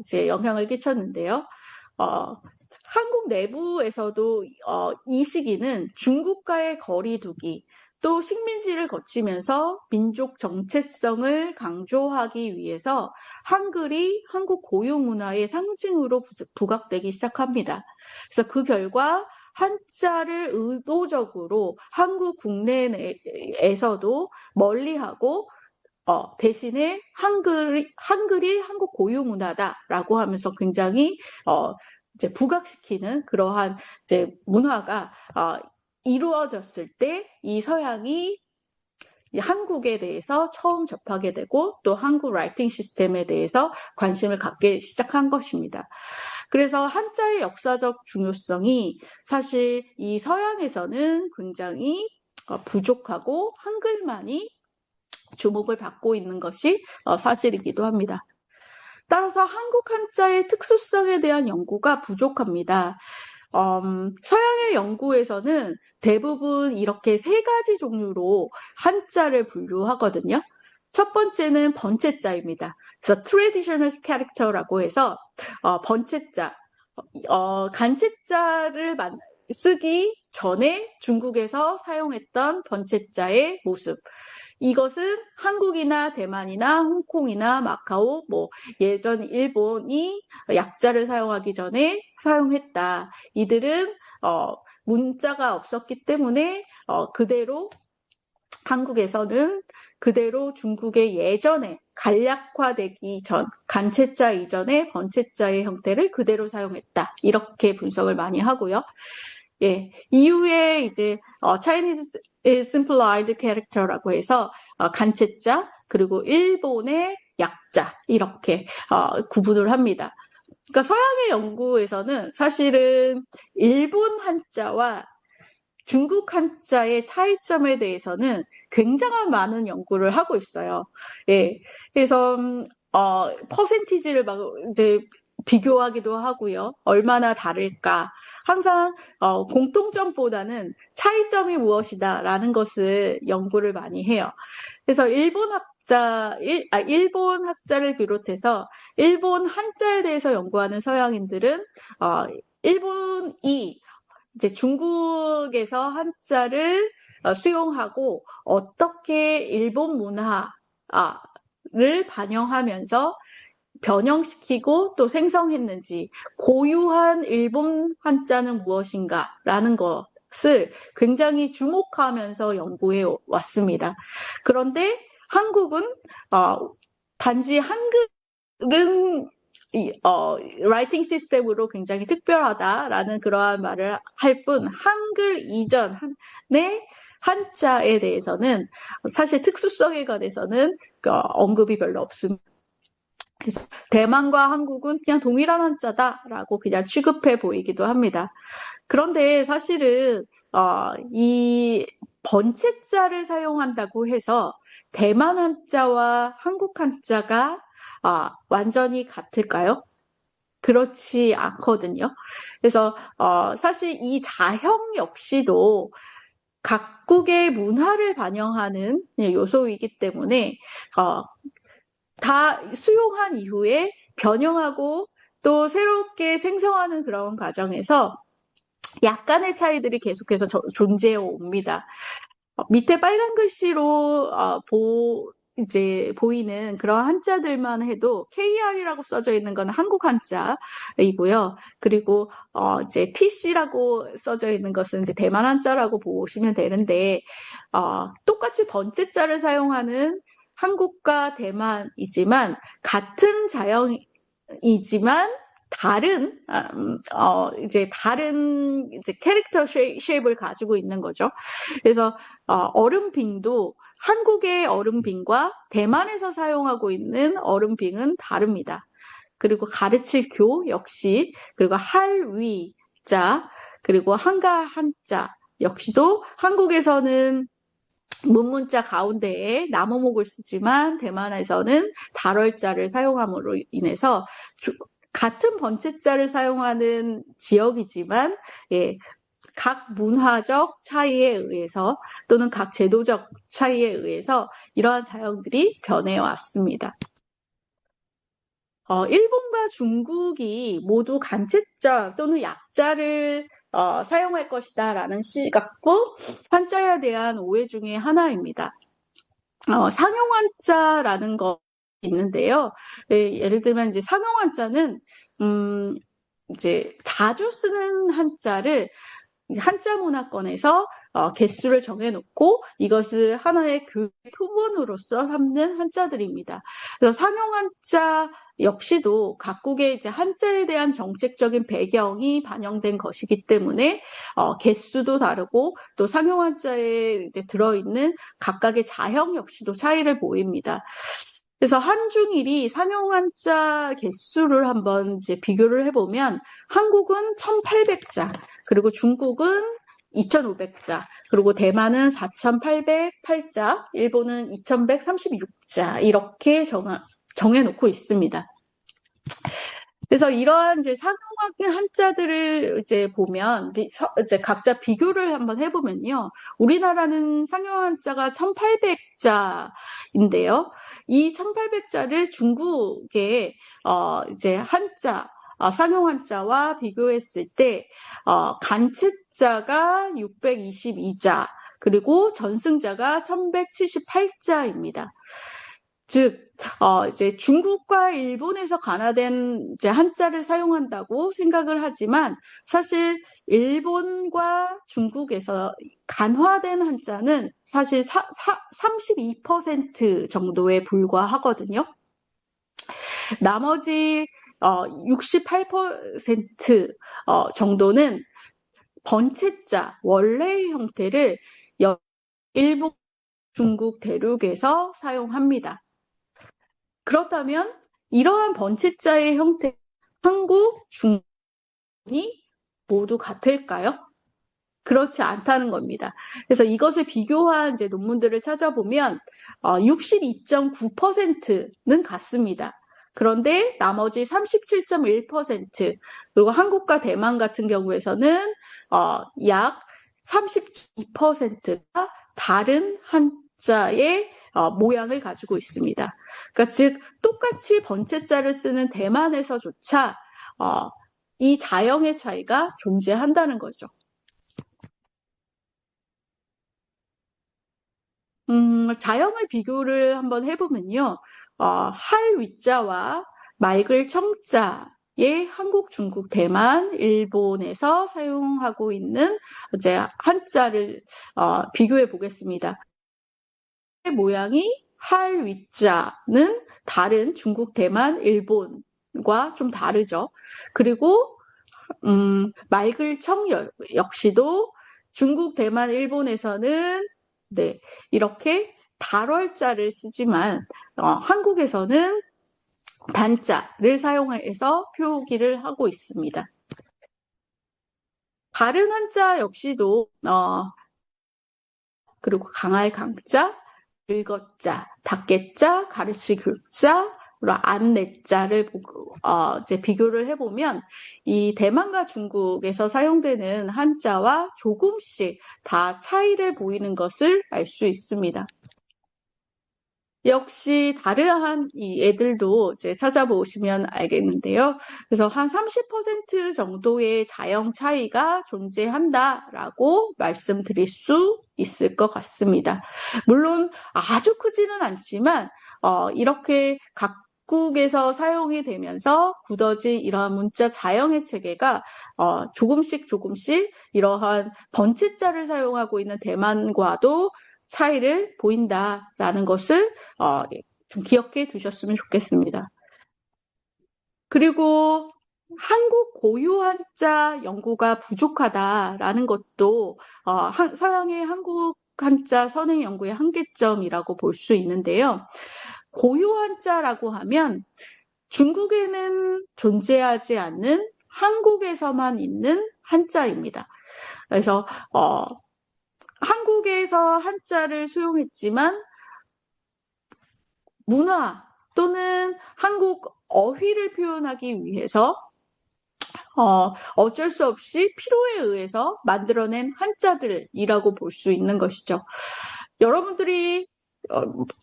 [SPEAKER 1] 이제 영향을 끼쳤는데요. 한국 내부에서도 이 시기는 중국과의 거리두기, 또 식민지를 거치면서 민족 정체성을 강조하기 위해서 한글이 한국 고유 문화의 상징으로 부각되기 시작합니다. 그래서 그 결과 한자를 의도적으로 한국 국내에서도 멀리하고 대신에 한글이 한국 고유 문화다라고 하면서 굉장히 이제 부각시키는 그러한 이제 문화가 이루어졌을 때 이 서양이 한국에 대해서 처음 접하게 되고 또 한국 라이팅 시스템에 대해서 관심을 갖게 시작한 것입니다. 그래서 한자의 역사적 중요성이 사실 이 서양에서는 굉장히 부족하고 한글만이 주목을 받고 있는 것이 사실이기도 합니다. 따라서 한국 한자의 특수성에 대한 연구가 부족합니다. 서양의 연구에서는 대부분 이렇게 세 가지 종류로 한자를 분류하거든요. 첫 번째는 번체자입니다. 그래서 traditional character라고 해서 번체자, 간체자를 쓰기 전에 중국에서 사용했던 번체자의 모습. 이것은 한국이나 대만이나 홍콩이나 마카오, 예전 일본이 약자를 사용하기 전에 사용했다. 이들은 문자가 없었기 때문에 그대로 한국에서는 그대로 중국의 예전에 간략화되기 전, 간체자 이전의 번체자의 형태를 그대로 사용했다. 이렇게 분석을 많이 하고요. 예, 이후에 이제 Chinese simplified character라고 해서 간체자 그리고 일본의 약자 이렇게 구분을 합니다. 그러니까 서양의 연구에서는 사실은 일본 한자와 중국 한자의 차이점에 대해서는 굉장한 많은 연구를 하고 있어요. 예, 그래서 퍼센티지를 막 이제 비교하기도 하고요. 얼마나 다를까? 항상 공통점보다는 차이점이 무엇이다라는 것을 연구를 많이 해요. 그래서 일본 학자를 비롯해서 일본 한자에 대해서 연구하는 서양인들은 일본이 이제 중국에서 한자를 수용하고 어떻게 일본 문화를 반영하면서 변형시키고 또 생성했는지 고유한 일본 한자는 무엇인가라는 것을 굉장히 주목하면서 연구해 왔습니다. 그런데 한국은 단지 한글은 라이팅 시스템으로 굉장히 특별하다라는 그러한 말을 할 뿐 한글 이전에 한자에 대해서는 사실 특수성에 관해서는 언급이 별로 없습니다. 그래서 대만과 한국은 그냥 동일한 한자다라고 그냥 취급해 보이기도 합니다. 그런데 사실은 이 번체자를 사용한다고 해서 대만 한자와 한국 한자가 완전히 같을까요? 그렇지 않거든요. 그래서 사실 이 자형 역시도 각국의 문화를 반영하는 요소이기 때문에 다 수용한 이후에 변형하고 또 새롭게 생성하는 그런 과정에서 약간의 차이들이 계속해서 존재해 옵니다. 밑에 빨간 글씨로 이제 보이는 그런 한자들만 해도 KR이라고 써져 있는 건 한국 한자이고요. 그리고 이제 TC라고 써져 있는 것은 이제 대만 한자라고 보시면 되는데 똑같이 번째자를 사용하는 한국과 대만이지만 같은 자형이지만 다른 다른 캐릭터 쉐입을 가지고 있는 거죠. 그래서 얼음빙도 한국의 얼음빙과 대만에서 사용하고 있는 얼음빙은 다릅니다. 그리고 가르칠 교 역시, 그리고 할위자, 그리고 한가 한자 역시도 한국에서는 문문자 가운데에 나무목을 쓰지만 대만에서는 달월자를 사용함으로 인해서 같은 번체자를 사용하는 지역이지만 각 문화적 차이에 의해서 또는 각 제도적 차이에 의해서 이러한 자형들이 변해왔습니다. 일본과 중국이 모두 간체자 또는 약자를 사용할 것이다 라는 시각도 한자에 대한 오해 중에 하나입니다. 상용한자라는 거 있는데요. 예를 들면 이제 상용한자는 이제 자주 쓰는 한자를 한자 문화권에서 개수를 정해놓고 이것을 하나의 교육 표본으로서 삼는 한자들입니다. 그래서 상용한자 역시도 각국의 이제 한자에 대한 정책적인 배경이 반영된 것이기 때문에 개수도 다르고 또 상용한자에 이제 들어있는 각각의 자형 역시도 차이를 보입니다. 그래서 한중일이 상용한자 개수를 한번 이제 비교를 해보면 한국은 1,800자, 그리고 중국은 2,500자, 그리고 대만은 4,808자, 일본은 2,136자 이렇게 정해놓고 있습니다. 그래서 이러한 이제 상용한 한자들을 이제 보면 이제 각자 비교를 한번 해보면요, 우리나라는 상용 한자가 1,800자인데요. 이 1,800자를 중국의 이제 한자 상용 한자와 비교했을 때 간체자가 622자, 그리고 전승자가 1,178자입니다. 즉, 이제 중국과 일본에서 간화된 이제 한자를 사용한다고 생각을 하지만 사실 일본과 중국에서 간화된 한자는 사실 32% 정도에 불과하거든요. 나머지 68% 정도는 번체자 원래의 형태를 일본, 중국 대륙에서 사용합니다. 그렇다면 이러한 번체자의 형태, 한국, 중국이 모두 같을까요? 그렇지 않다는 겁니다. 그래서 이것을 비교한 이제 논문들을 찾아보면 62.9%는 같습니다. 그런데 나머지 37.1%, 그리고 한국과 대만 같은 경우에서는 약 32%가 다른 한자의 모양을 가지고 있습니다. 그러니까 즉 똑같이 번체자를 쓰는 대만에서조차 이 자형의 차이가 존재한다는 거죠. 자형의 비교를 한번 해보면요, 할위자와 맑을 청자의 한국, 중국, 대만, 일본에서 사용하고 있는 이제 한자를 비교해 보겠습니다. 모양이 할위자는 다른 중국, 대만, 일본과 좀 다르죠. 그리고 맑을 청 역시도 중국, 대만, 일본에서는 네, 이렇게 달월자를 쓰지만 한국에서는 단자를 사용해서 표기를 하고 있습니다. 다른 한자 역시도 그리고 강할 강자, 읽었자, 닫겠자, 가르칠 글자, 그리고 안내자를 이제 비교를 해보면 이 대만과 중국에서 사용되는 한자와 조금씩 다 차이를 보이는 것을 알 수 있습니다. 역시 다르한 이 애들도 이제 찾아보시면 알겠는데요. 그래서 한 30% 정도의 자형 차이가 존재한다라고 말씀드릴 수 있을 것 같습니다. 물론 아주 크지는 않지만 이렇게 각국에서 사용이 되면서 굳어진 이러한 문자 자형의 체계가 조금씩 이러한 번체자를 사용하고 있는 대만과도 차이를 보인다라는 것을 좀 기억해 두셨으면 좋겠습니다. 그리고 한국 고유 한자 연구가 부족하다라는 것도 서양의 한국 한자 선행 연구의 한계점이라고 볼 수 있는데요. 고유 한자라고 하면 중국에는 존재하지 않는 한국에서만 있는 한자입니다. 그래서 한국에서 한자를 수용했지만 문화 또는 한국 어휘를 표현하기 위해서 어쩔 수 없이 필요에 의해서 만들어낸 한자들이라고 볼 수 있는 것이죠. 여러분들이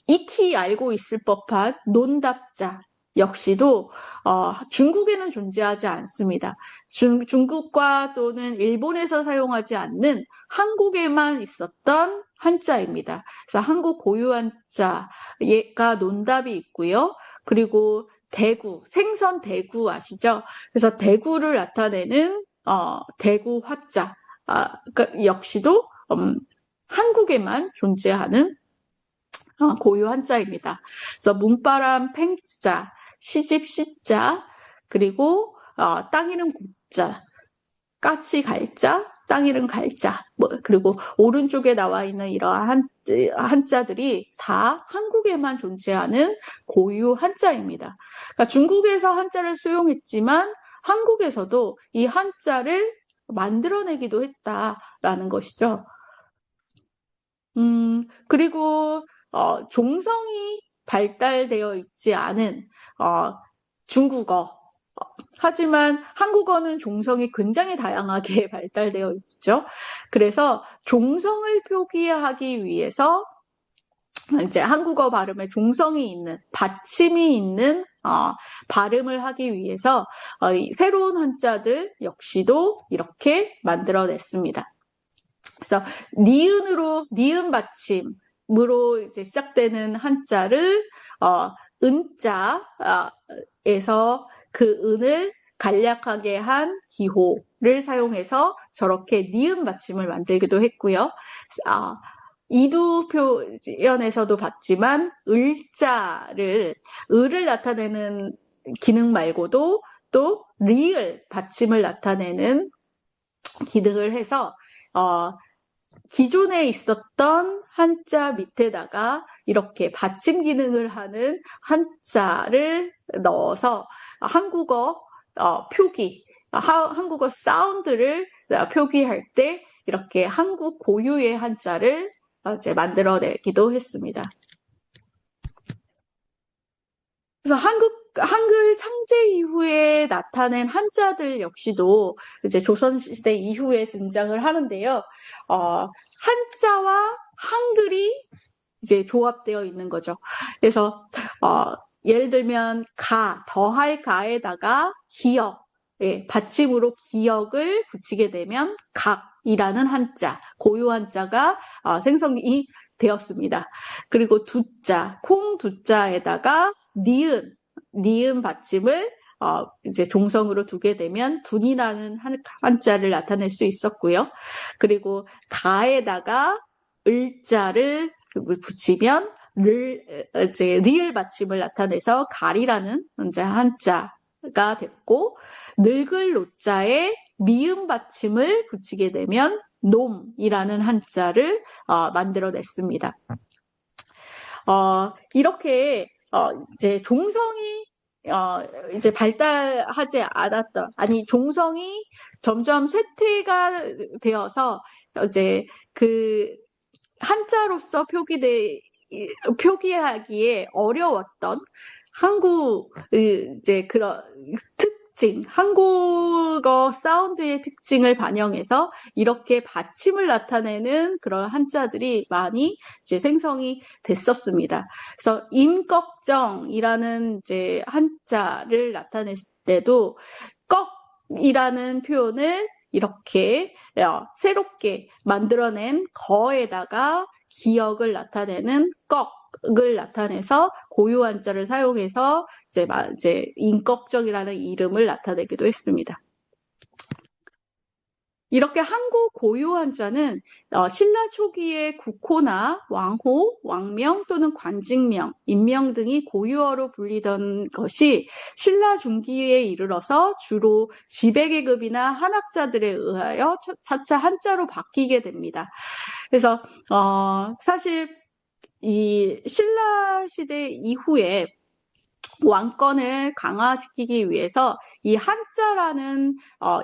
[SPEAKER 1] 익히 알고 있을 법한 논답자 역시도 중국에는 존재하지 않습니다. 중국과 또는 일본에서 사용하지 않는 한국에만 있었던 한자입니다. 그래서 한국 고유 한자가 논답이 있고요. 그리고 대구, 생선 대구 아시죠? 그래서 대구를 나타내는 대구 화자 그러니까 역시도 한국에만 존재하는 고유 한자입니다. 그래서 문바람 팽자, 시집 시자, 그리고 땅 이름 곱자, 까치 갈자, 땅 이름 갈자, 그리고 오른쪽에 나와 있는 이러한 한자들이 다 한국에만 존재하는 고유 한자입니다. 그러니까 중국에서 한자를 수용했지만 한국에서도 이 한자를 만들어내기도 했다라는 것이죠. 그리고 종성이 발달되어 있지 않은 중국어. 하지만 한국어는 종성이 굉장히 다양하게 발달되어 있죠. 그래서 종성을 표기하기 위해서 이제 한국어 발음에 종성이 있는, 받침이 있는 발음을 하기 위해서 새로운 한자들 역시도 이렇게 만들어냈습니다. 그래서 니은 받침으로 이제 시작되는 한자를 은자에서 그 은을 간략하게 한 기호를 사용해서 저렇게 니은 받침을 만들기도 했고요. 이두 표현에서도 봤지만 을을 나타내는 기능 말고도 또 리을 받침을 나타내는 기능을 해서 기존에 있었던 한자 밑에다가 이렇게 받침 기능을 하는 한자를 넣어서 한국어 표기, 한국어 사운드를 표기할 때 이렇게 한국 고유의 한자를 이제 만들어내기도 했습니다. 그래서 한글 창제 이후에 나타낸 한자들 역시도 이제 조선시대 이후에 등장을 하는데요. 한자와 한글이 이제 조합되어 있는 거죠. 그래서 예를 들면 더할 가에다가 기역, 받침으로 기역을 붙이게 되면 각이라는 한자, 고유 한자가 생성이 되었습니다. 그리고 콩 두자에다가 니은 받침을 이제 종성으로 두게 되면 둔이라는 한자를 나타낼 수 있었고요. 그리고 가에다가 을자를 붙이면 이제 리을 받침을 나타내서 갈이라는 이제 한자가 됐고, 늙을 노자에 미음 받침을 붙이게 되면 놈이라는 한자를 만들어냈습니다. 이렇게 이제 종성이 이제 발달하지 않았던, 아니 종성이 점점 쇠퇴가 되어서 이제 그 한자로서 표기하기에 어려웠던 한국 이제 그런 특징, 한국어 사운드의 특징을 반영해서 이렇게 받침을 나타내는 그런 한자들이 많이 이제 생성이 됐었습니다. 그래서 임꺽정이라는 이제 한자를 나타냈을 때도 꺽이라는 표현을 이렇게 새롭게 만들어낸 거에다가 기역을 나타내는 꺽을 나타내서 고유 한자를 사용해서 이제 임꺽정이라는 이름을 나타내기도 했습니다. 이렇게 한국 고유 한자는 신라 초기에 국호나 왕호, 왕명 또는 관직명, 인명 등이 고유어로 불리던 것이 신라 중기에 이르러서 주로 지배계급이나 한학자들에 의하여 차차 한자로 바뀌게 됩니다. 그래서 사실 이 신라 시대 이후에 왕권을 강화시키기 위해서 이 한자라는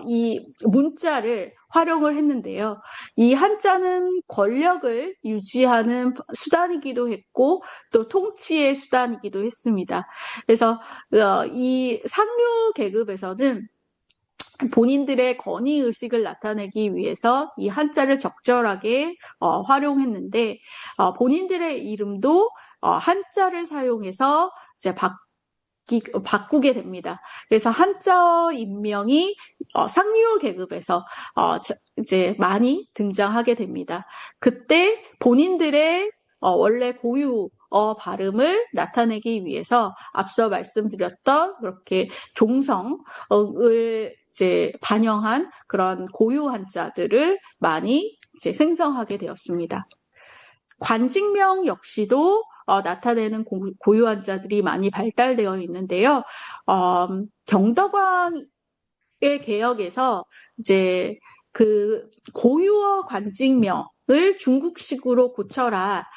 [SPEAKER 1] 이 문자를 활용을 했는데요. 이 한자는 권력을 유지하는 수단이기도 했고 또 통치의 수단이기도 했습니다. 그래서 이 상류 계급에서는 본인들의 권위의식을 나타내기 위해서 이 한자를 적절하게 활용했는데 본인들의 이름도 한자를 사용해서 이제 바꾸게 됩니다. 그래서 한자어 인명이 상류 계급에서 이제 많이 등장하게 됩니다. 그때 본인들의 원래 고유어 발음을 나타내기 위해서 앞서 말씀드렸던 그렇게 종성을 이제 반영한 그런 고유 한자들을 많이 이제 생성하게 되었습니다. 관직명 역시도 나타내는 고유 한자들이 많이 발달되어 있는데요. 경덕왕의 개혁에서 이제 그 고유어 관직명을 중국식으로 고쳐라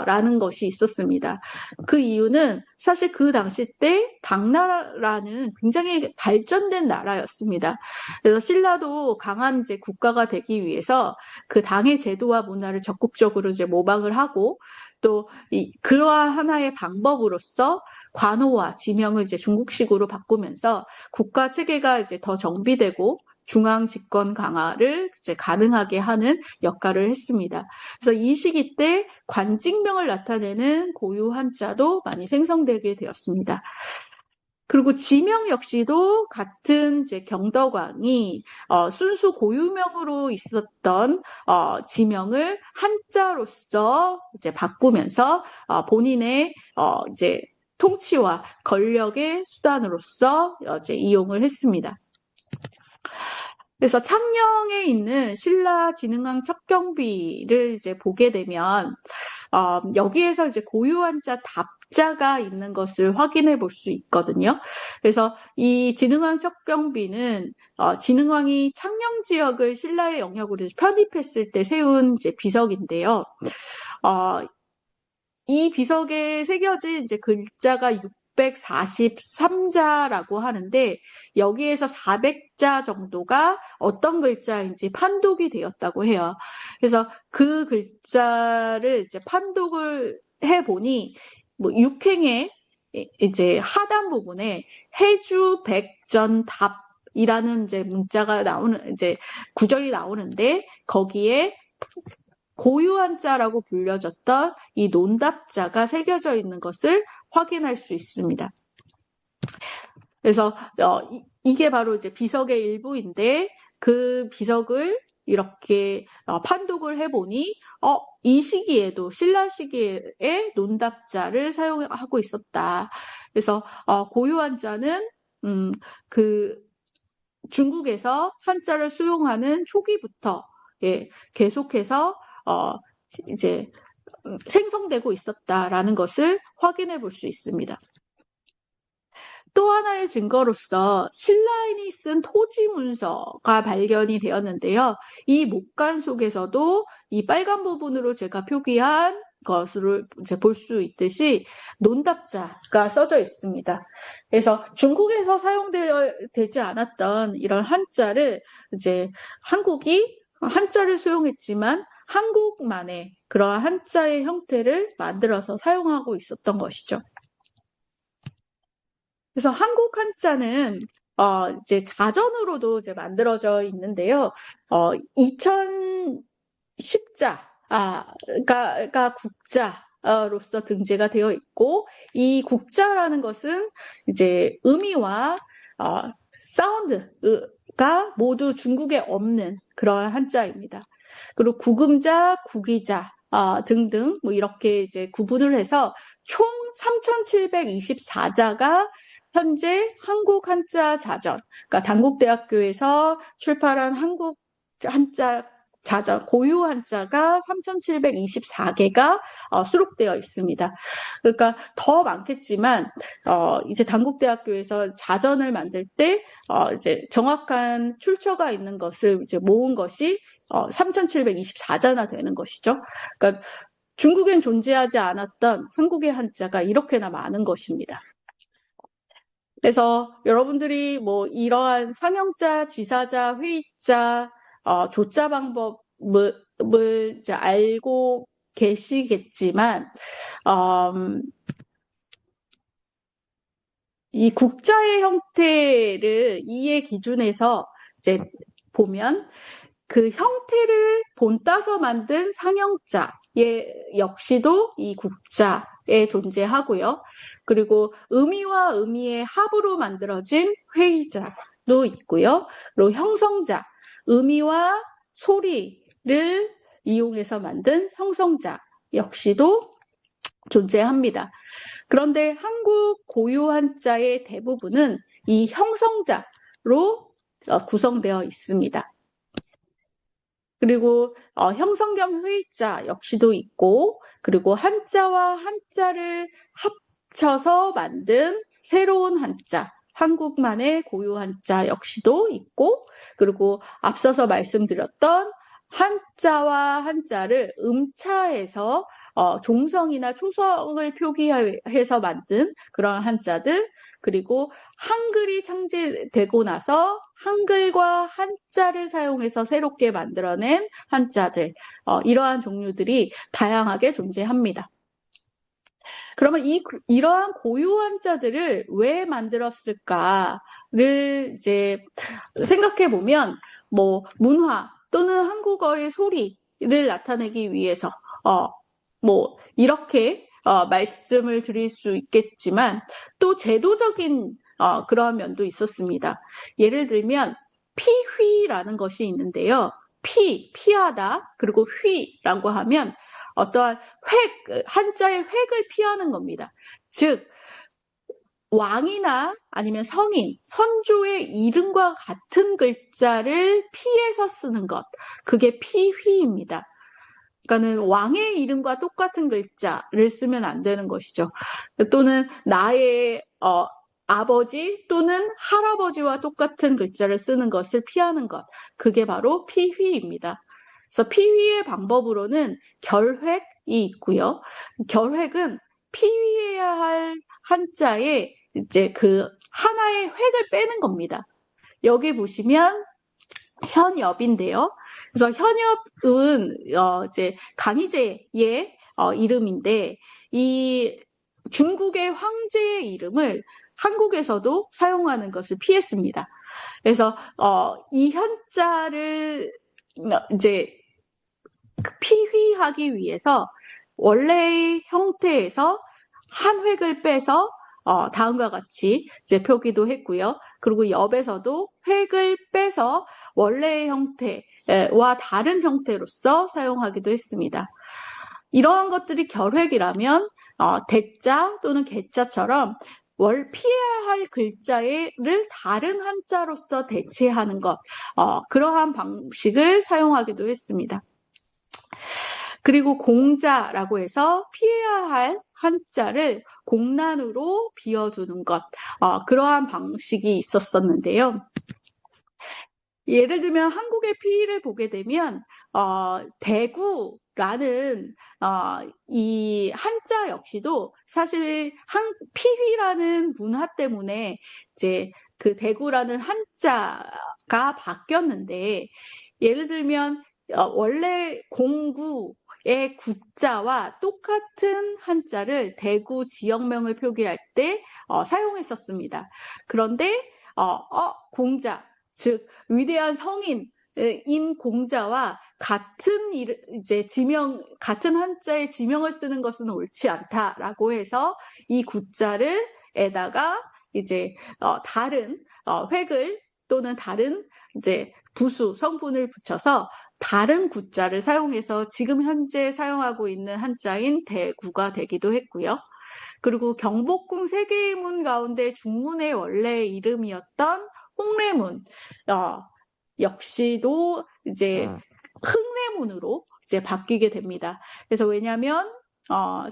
[SPEAKER 1] 라는 것이 있었습니다. 그 이유는 사실 그 당시 때 당나라는 굉장히 발전된 나라였습니다. 그래서 신라도 강한 이제 국가가 되기 위해서 그 당의 제도와 문화를 적극적으로 이제 모방을 하고 또 그러한 하나의 방법으로서 관호와 지명을 이제 중국식으로 바꾸면서 국가 체계가 이제 더 정비되고 중앙 집권 강화를 이제 가능하게 하는 역할을 했습니다. 그래서 이 시기 때 관직명을 나타내는 고유 한자도 많이 생성되게 되었습니다. 그리고 지명 역시도 같은 이제 경덕왕이 순수 고유명으로 있었던 지명을 한자로서 이제 바꾸면서 본인의 이제 통치와 권력의 수단으로서 이제 이용을 했습니다. 그래서 창녕에 있는 신라 진흥왕 척경비를 이제 보게 되면 여기에서 이제 고유 한자 답자가 있는 것을 확인해 볼 수 있거든요. 그래서 이 진흥왕 척경비는 진흥왕이 창녕 지역을 신라의 영역으로 편입했을 때 세운 이제 비석인데요. 이 비석에 새겨진 이제 글자가 643자라고 하는데 여기에서 400자 정도가 어떤 글자인지 판독이 되었다고 해요. 그래서 그 글자를 이제 판독을 해보니 뭐 육행의 이제 하단 부분에 해주 백전 답이라는 이제 문자가 나오는 이제 구절이 나오는데 거기에 고유 한자라고 불려졌던 이 논답자가 새겨져 있는 것을 확인할 수 있습니다. 그래서 이게 바로 이제 비석의 일부인데 그 비석을 이렇게 판독을 해보니 이 시기에도 신라 시기에 논답자를 사용하고 있었다. 그래서 고유 한자는 그 중국에서 한자를 수용하는 초기부터 계속해서 이제 생성되고 있었다라는 것을 확인해 볼 수 있습니다. 또 하나의 증거로서 신라인이 쓴 토지 문서가 발견이 되었는데요. 이 목간 속에서도 이 빨간 부분으로 제가 표기한 것을 이제 볼 수 있듯이 논답자가 써져 있습니다. 그래서 중국에서 사용되지 않았던 이런 한자를 이제 한국이 한자를 수용했지만 한국만의 그러한 한자의 형태를 만들어서 사용하고 있었던 것이죠. 그래서 한국 한자는 이제 자전으로도 이제 만들어져 있는데요. 2010자가 국자로서 등재가 되어 있고, 이 국자라는 것은 이제 음이와 사운드가 모두 중국에 없는 그런 한자입니다. 그리고 구금자, 구기자 등등 뭐 이렇게 이제 구분을 해서 총 3,724자가 현재 한국 한자 자전, 그러니까 단국대학교에서 출판한 한국 한자 자전, 고유 한자가 3,724개가 수록되어 있습니다. 그러니까 더 많겠지만, 이제 단국대학교에서 자전을 만들 때, 이제 정확한 출처가 있는 것을 이제 모은 것이 3,724자나 되는 것이죠. 그러니까 중국엔 존재하지 않았던 한국의 한자가 이렇게나 많은 것입니다. 그래서 여러분들이 뭐 이러한 상형자, 지사자, 회의자, 조자 방법을 이제 알고 계시겠지만, 이 국자의 형태를 이해 기준에서 이제 보면 그 형태를 본따서 만든 상형자의 역시도 이 국자에 존재하고요. 그리고 음이와 음이의 합으로 만들어진 회의자도 있고요. 그리고 형성자, 음이와 소리를 이용해서 만든 형성자 역시도 존재합니다. 그런데 한국 고유 한자의 대부분은 이 형성자로 구성되어 있습니다. 그리고 형성 겸 회의자 역시도 있고, 그리고 한자와 한자를 합쳐서 만든 새로운 한자, 한국만의 고유 한자 역시도 있고, 그리고 앞서서 말씀드렸던 한자와 한자를 음차해서 종성이나 초성을 표기해서 만든 그런 한자들, 그리고 한글이 창제되고 나서 한글과 한자를 사용해서 새롭게 만들어낸 한자들, 이러한 종류들이 다양하게 존재합니다. 그러면 이러한 고유 한자들을 왜 만들었을까를 이제 생각해 보면, 뭐 문화 또는 한국어의 소리를 나타내기 위해서 뭐 이렇게 말씀을 드릴 수 있겠지만, 또 제도적인 그러한 면도 있었습니다. 예를 들면 피휘라는 것이 있는데요. 피하다, 그리고 휘라고 하면 어떠한 한자의 획을 피하는 겁니다. 즉 왕이나 아니면 성인, 선조의 이름과 같은 글자를 피해서 쓰는 것, 그게 피휘입니다. 그러니까는 왕의 이름과 똑같은 글자를 쓰면 안 되는 것이죠. 또는 나의 아버지 또는 할아버지와 똑같은 글자를 쓰는 것을 피하는 것, 그게 바로 피휘입니다. 그래서 피휘의 방법으로는 결획이 있고요. 결획은 피휘해야 할 한자에 이제 그 하나의 획을 빼는 겁니다. 여기 보시면 현엽인데요. 그래서 현엽은 이제 강희제의 이름인데, 이 중국의 황제의 이름을 한국에서도 사용하는 것을 피했습니다. 그래서 이 현자를 이제 피휘하기 위해서 원래의 형태에서 한 획을 빼서 다음과 같이 이제 표기도 했고요. 그리고 엽에서도 획을 빼서 원래의 형태와 다른 형태로서 사용하기도 했습니다. 이러한 것들이 결획이라면 대자 또는 개자처럼 피해야 할 글자를 다른 한자로서 대체하는 것, 그러한 방식을 사용하기도 했습니다. 그리고 공자라고 해서 피해야 할 한자를 공란으로 비워두는 것, 그러한 방식이 있었었는데요. 예를 들면 한국의 피의를 보게 되면 대구라는 이 한자 역시도 사실 피휘라는 문화 때문에 이제 그 대구라는 한자가 바뀌었는데, 예를 들면 원래 공구의 구자와 똑같은 한자를 대구 지역명을 표기할 때 사용했었습니다. 그런데 공자, 즉 위대한 성인인 공자와 같은 이제 같은 한자의 지명을 쓰는 것은 옳지 않다라고 해서 이 구자를 에다가 이제 다른 획을 또는 다른 이제 부수 성분을 붙여서 다른 구자를 사용해서 지금 현재 사용하고 있는 한자인 대구가 되기도 했고요. 그리고 경복궁 세 개의 문 가운데 중문의 원래 이름이었던 홍례문 역시도 이제 흥례문으로 이제 바뀌게 됩니다. 그래서 왜냐하면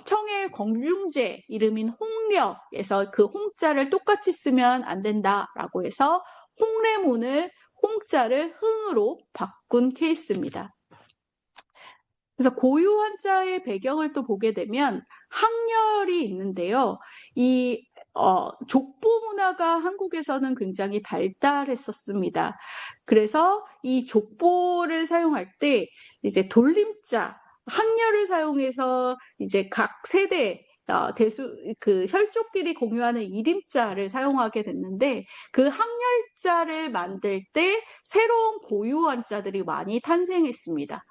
[SPEAKER 1] 청해 공융제 이름인 홍려에서 그 홍자를 똑같이 쓰면 안 된다라고 해서 홍례문을 홍자를 흥으로 바꾼 케이스입니다. 그래서 고유 한자의 배경을 또 보게 되면 항렬이 있는데요. 이 족보 문화가 한국에서는 굉장히 발달했었습니다. 그래서 이 족보를 사용할 때 이제 돌림자, 항렬을 사용해서 이제 각 세대 그 혈족끼리 공유하는 일임자를 사용하게 됐는데, 그 항렬자를 만들 때 새로운 고유 한자들이 많이 탄생했습니다.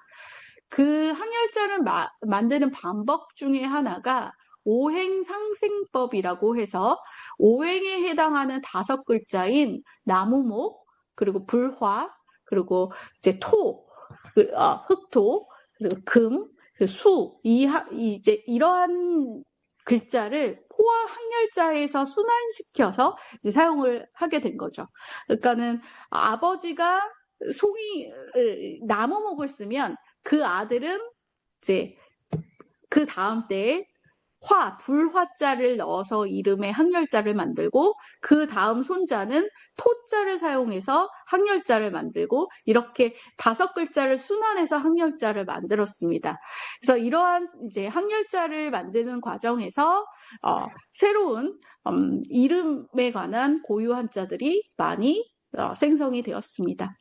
[SPEAKER 1] 그 항열자를 만드는 방법 중에 하나가 오행상생법이라고 해서 오행에 해당하는 5글자인 나무목, 그리고 불화, 그리고 이제 토, 흑토, 그리고 금, 수, 이제 이러한 글자를 포화 항열자에서 순환시켜서 이제 사용을 하게 된 거죠. 그러니까는 아버지가 나무목을 쓰면 그 아들은 이제 그 다음 때에 불화자를 넣어서 이름에 항열자를 만들고, 그 다음 손자는 토자를 사용해서 항열자를 만들고, 이렇게 5글자를 순환해서 항열자를 만들었습니다. 그래서 이러한 이제 항열자를 만드는 과정에서 새로운 이름에 관한 고유 한자들이 많이 생성이 되었습니다.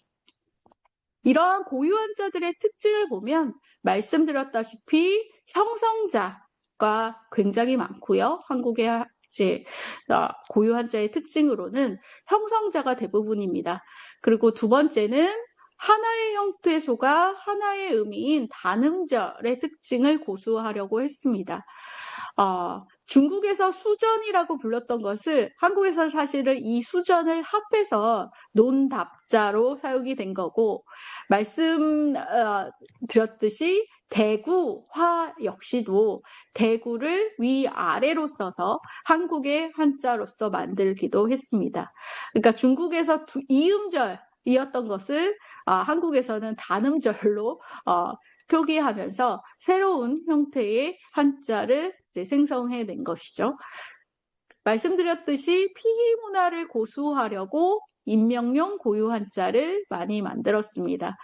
[SPEAKER 1] 이러한 고유 한자들의 특징을 보면 말씀드렸다시피 형성자가 굉장히 많고요. 한국의 이제 고유 한자의 특징으로는 형성자가 대부분입니다. 그리고 두 번째는 하나의 형태소가 하나의 의미인 단음절의 특징을 고수하려고 했습니다. 중국에서 수전이라고 불렀던 것을 한국에서 사실은 이 수전을 합해서 논답자로 사용이 된 거고, 말씀드렸듯이 대구화 역시도 대구를 위아래로 써서 한국의 한자로서 만들기도 했습니다. 그러니까 중국에서 이음절이었던 것을 한국에서는 단음절로 표기하면서 새로운 형태의 한자를 생성해낸 것이죠. 말씀드렸듯이 피희 문화를 고수하려고 인명용 고유 한자를 많이 만들었습니다.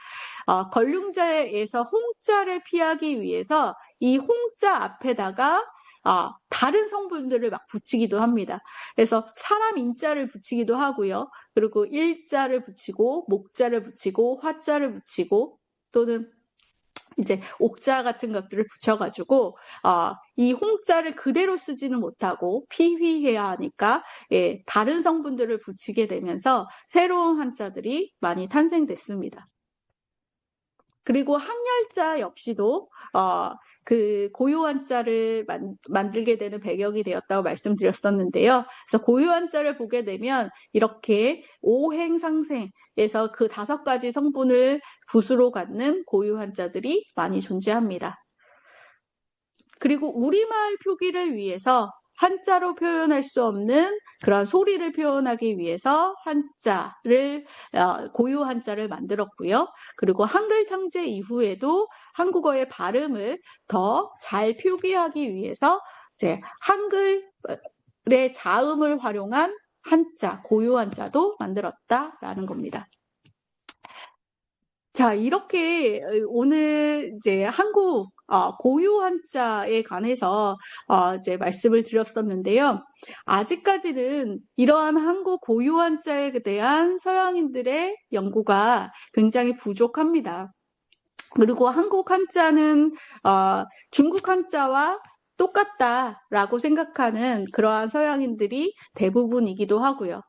[SPEAKER 1] 걸륭자에서 홍자를 피하기 위해서 이 홍자 앞에다가 다른 성분들을 막 붙이기도 합니다. 그래서 사람 인자를 붙이기도 하고요. 그리고 일자를 붙이고, 목자를 붙이고, 화자를 붙이고, 또는 이제 옥자 같은 것들을 붙여가지고 이 홍자를 그대로 쓰지는 못하고 피휘해야 하니까 다른 성분들을 붙이게 되면서 새로운 한자들이 많이 탄생됐습니다. 그리고 항열자 역시도 그 고유 한자를 만들게 되는 배경이 되었다고 말씀드렸었는데요. 그래서 고유 한자를 보게 되면 이렇게 오행상생에서 그 5가지 성분을 붓으로 갖는 고유 한자들이 많이 존재합니다. 그리고 우리말 표기를 위해서 한자로 표현할 수 없는 그런 소리를 표현하기 위해서 고유 한자를 만들었고요. 그리고 한글 창제 이후에도 한국어의 발음을 더 잘 표기하기 위해서 이제 한글의 자음을 활용한 한자, 고유 한자도 만들었다라는 겁니다. 자, 이렇게 오늘 이제 한국 고유 한자에 관해서 이제 말씀을 드렸었는데요. 아직까지는 이러한 한국 고유 한자에 대한 서양인들의 연구가 굉장히 부족합니다. 그리고 한국 한자는 중국 한자와 똑같다라고 생각하는 그러한 서양인들이 대부분이기도 하고요.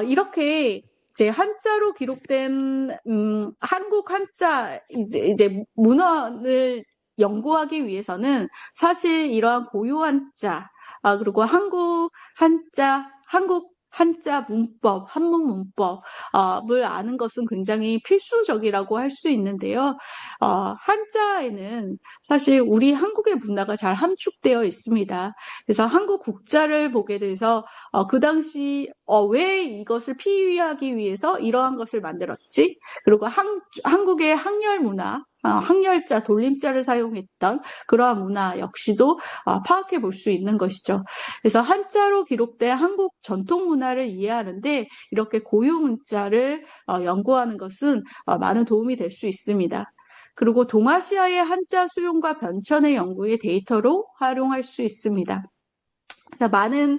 [SPEAKER 1] 이렇게 이제 한자로 기록된 한국 한자 이제 문헌을 연구하기 위해서는 사실 이러한 고유 한자 그리고 한국 한자 문법, 한문 문법을 아는 것은 굉장히 필수적이라고 할 수 있는데요. 한자에는 사실 우리 한국의 문화가 잘 함축되어 있습니다. 그래서 한국 국자를 보게 돼서 그 당시 왜 이것을 피의하기 위해서 이러한 것을 만들었지? 그리고 한국의 항열 문화, 항열자, 돌림자를 사용했던 그러한 문화 역시도 파악해 볼 수 있는 것이죠. 그래서 한자로 기록된 한국 전통 문화를 이해하는데 이렇게 고유 문자를 연구하는 것은 많은 도움이 될 수 있습니다. 그리고 동아시아의 한자 수용과 변천의 연구의 데이터로 활용할 수 있습니다. 자, 많은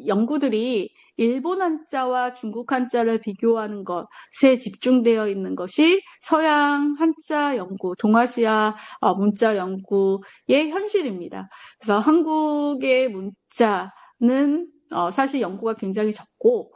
[SPEAKER 1] 연구들이 일본 한자와 중국 한자를 비교하는 것에 집중되어 있는 것이 서양 한자 연구, 동아시아 문자 연구의 현실입니다. 그래서 한국의 문자는 사실 연구가 굉장히 적고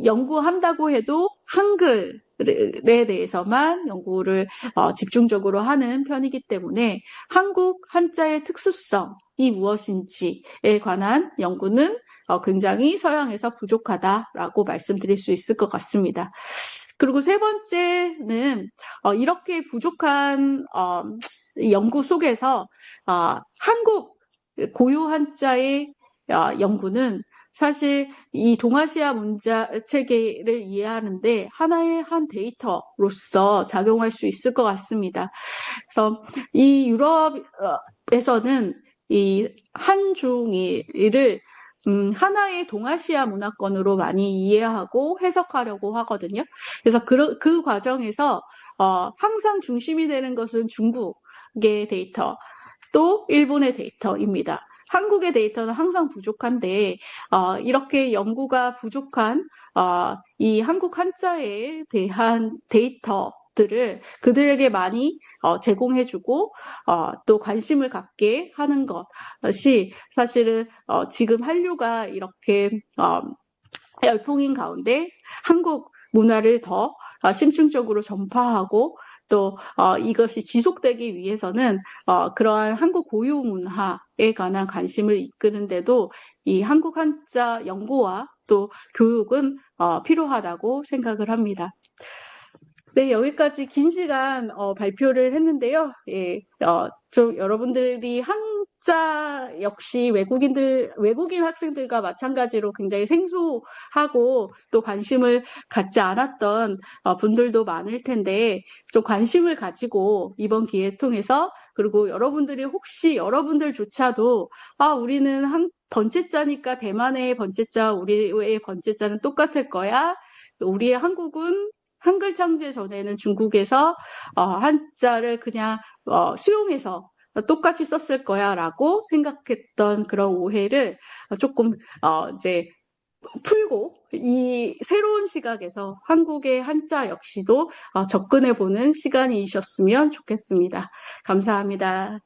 [SPEAKER 1] 연구한다고 해도 한글에 대해서만 연구를 집중적으로 하는 편이기 때문에 한국 한자의 특수성이 무엇인지에 관한 연구는 굉장히 서양에서 부족하다라고 말씀드릴 수 있을 것 같습니다. 그리고 세 번째는 이렇게 부족한 연구 속에서 한국 고유 한자의 연구는 사실 이 동아시아 문자 체계를 이해하는데 하나의 한 데이터로서 작용할 수 있을 것 같습니다. 그래서 이 유럽에서는 이 한중일을 하나의 동아시아 문화권으로 많이 이해하고 해석하려고 하거든요. 그래서 그 과정에서 항상 중심이 되는 것은 중국의 데이터, 또 일본의 데이터입니다. 한국의 데이터는 항상 부족한데 이렇게 연구가 부족한 이 한국 한자에 대한 데이터들을 그들에게 많이 제공해주고 또 관심을 갖게 하는 것이 사실은 지금 한류가 이렇게 열풍인 가운데 한국 문화를 더 심층적으로 전파하고 또 이것이 지속되기 위해서는 그러한 한국 고유 문화에 관한 관심을 이끄는데도 이 한국 한자 연구와 또 교육은 필요하다고 생각을 합니다. 네, 여기까지 긴 시간 발표를 했는데요. 예, 좀 여러분들이 한자 역시 외국인 학생들과 마찬가지로 굉장히 생소하고 또 관심을 갖지 않았던 분들도 많을 텐데 좀 관심을 가지고 이번 기회 통해서 그리고 여러분들이 혹시 여러분들조차도 우리는 번째자니까 대만의 번째자, 우리의 번째자는 똑같을 거야. 우리의 한국은 한글 창제 전에는 중국에서 한자를 그냥 수용해서 똑같이 썼을 거야라고 생각했던 그런 오해를 조금 이제 풀고 이 새로운 시각에서 한국의 한자 역시도 접근해보는 시간이셨으면 좋겠습니다. 감사합니다.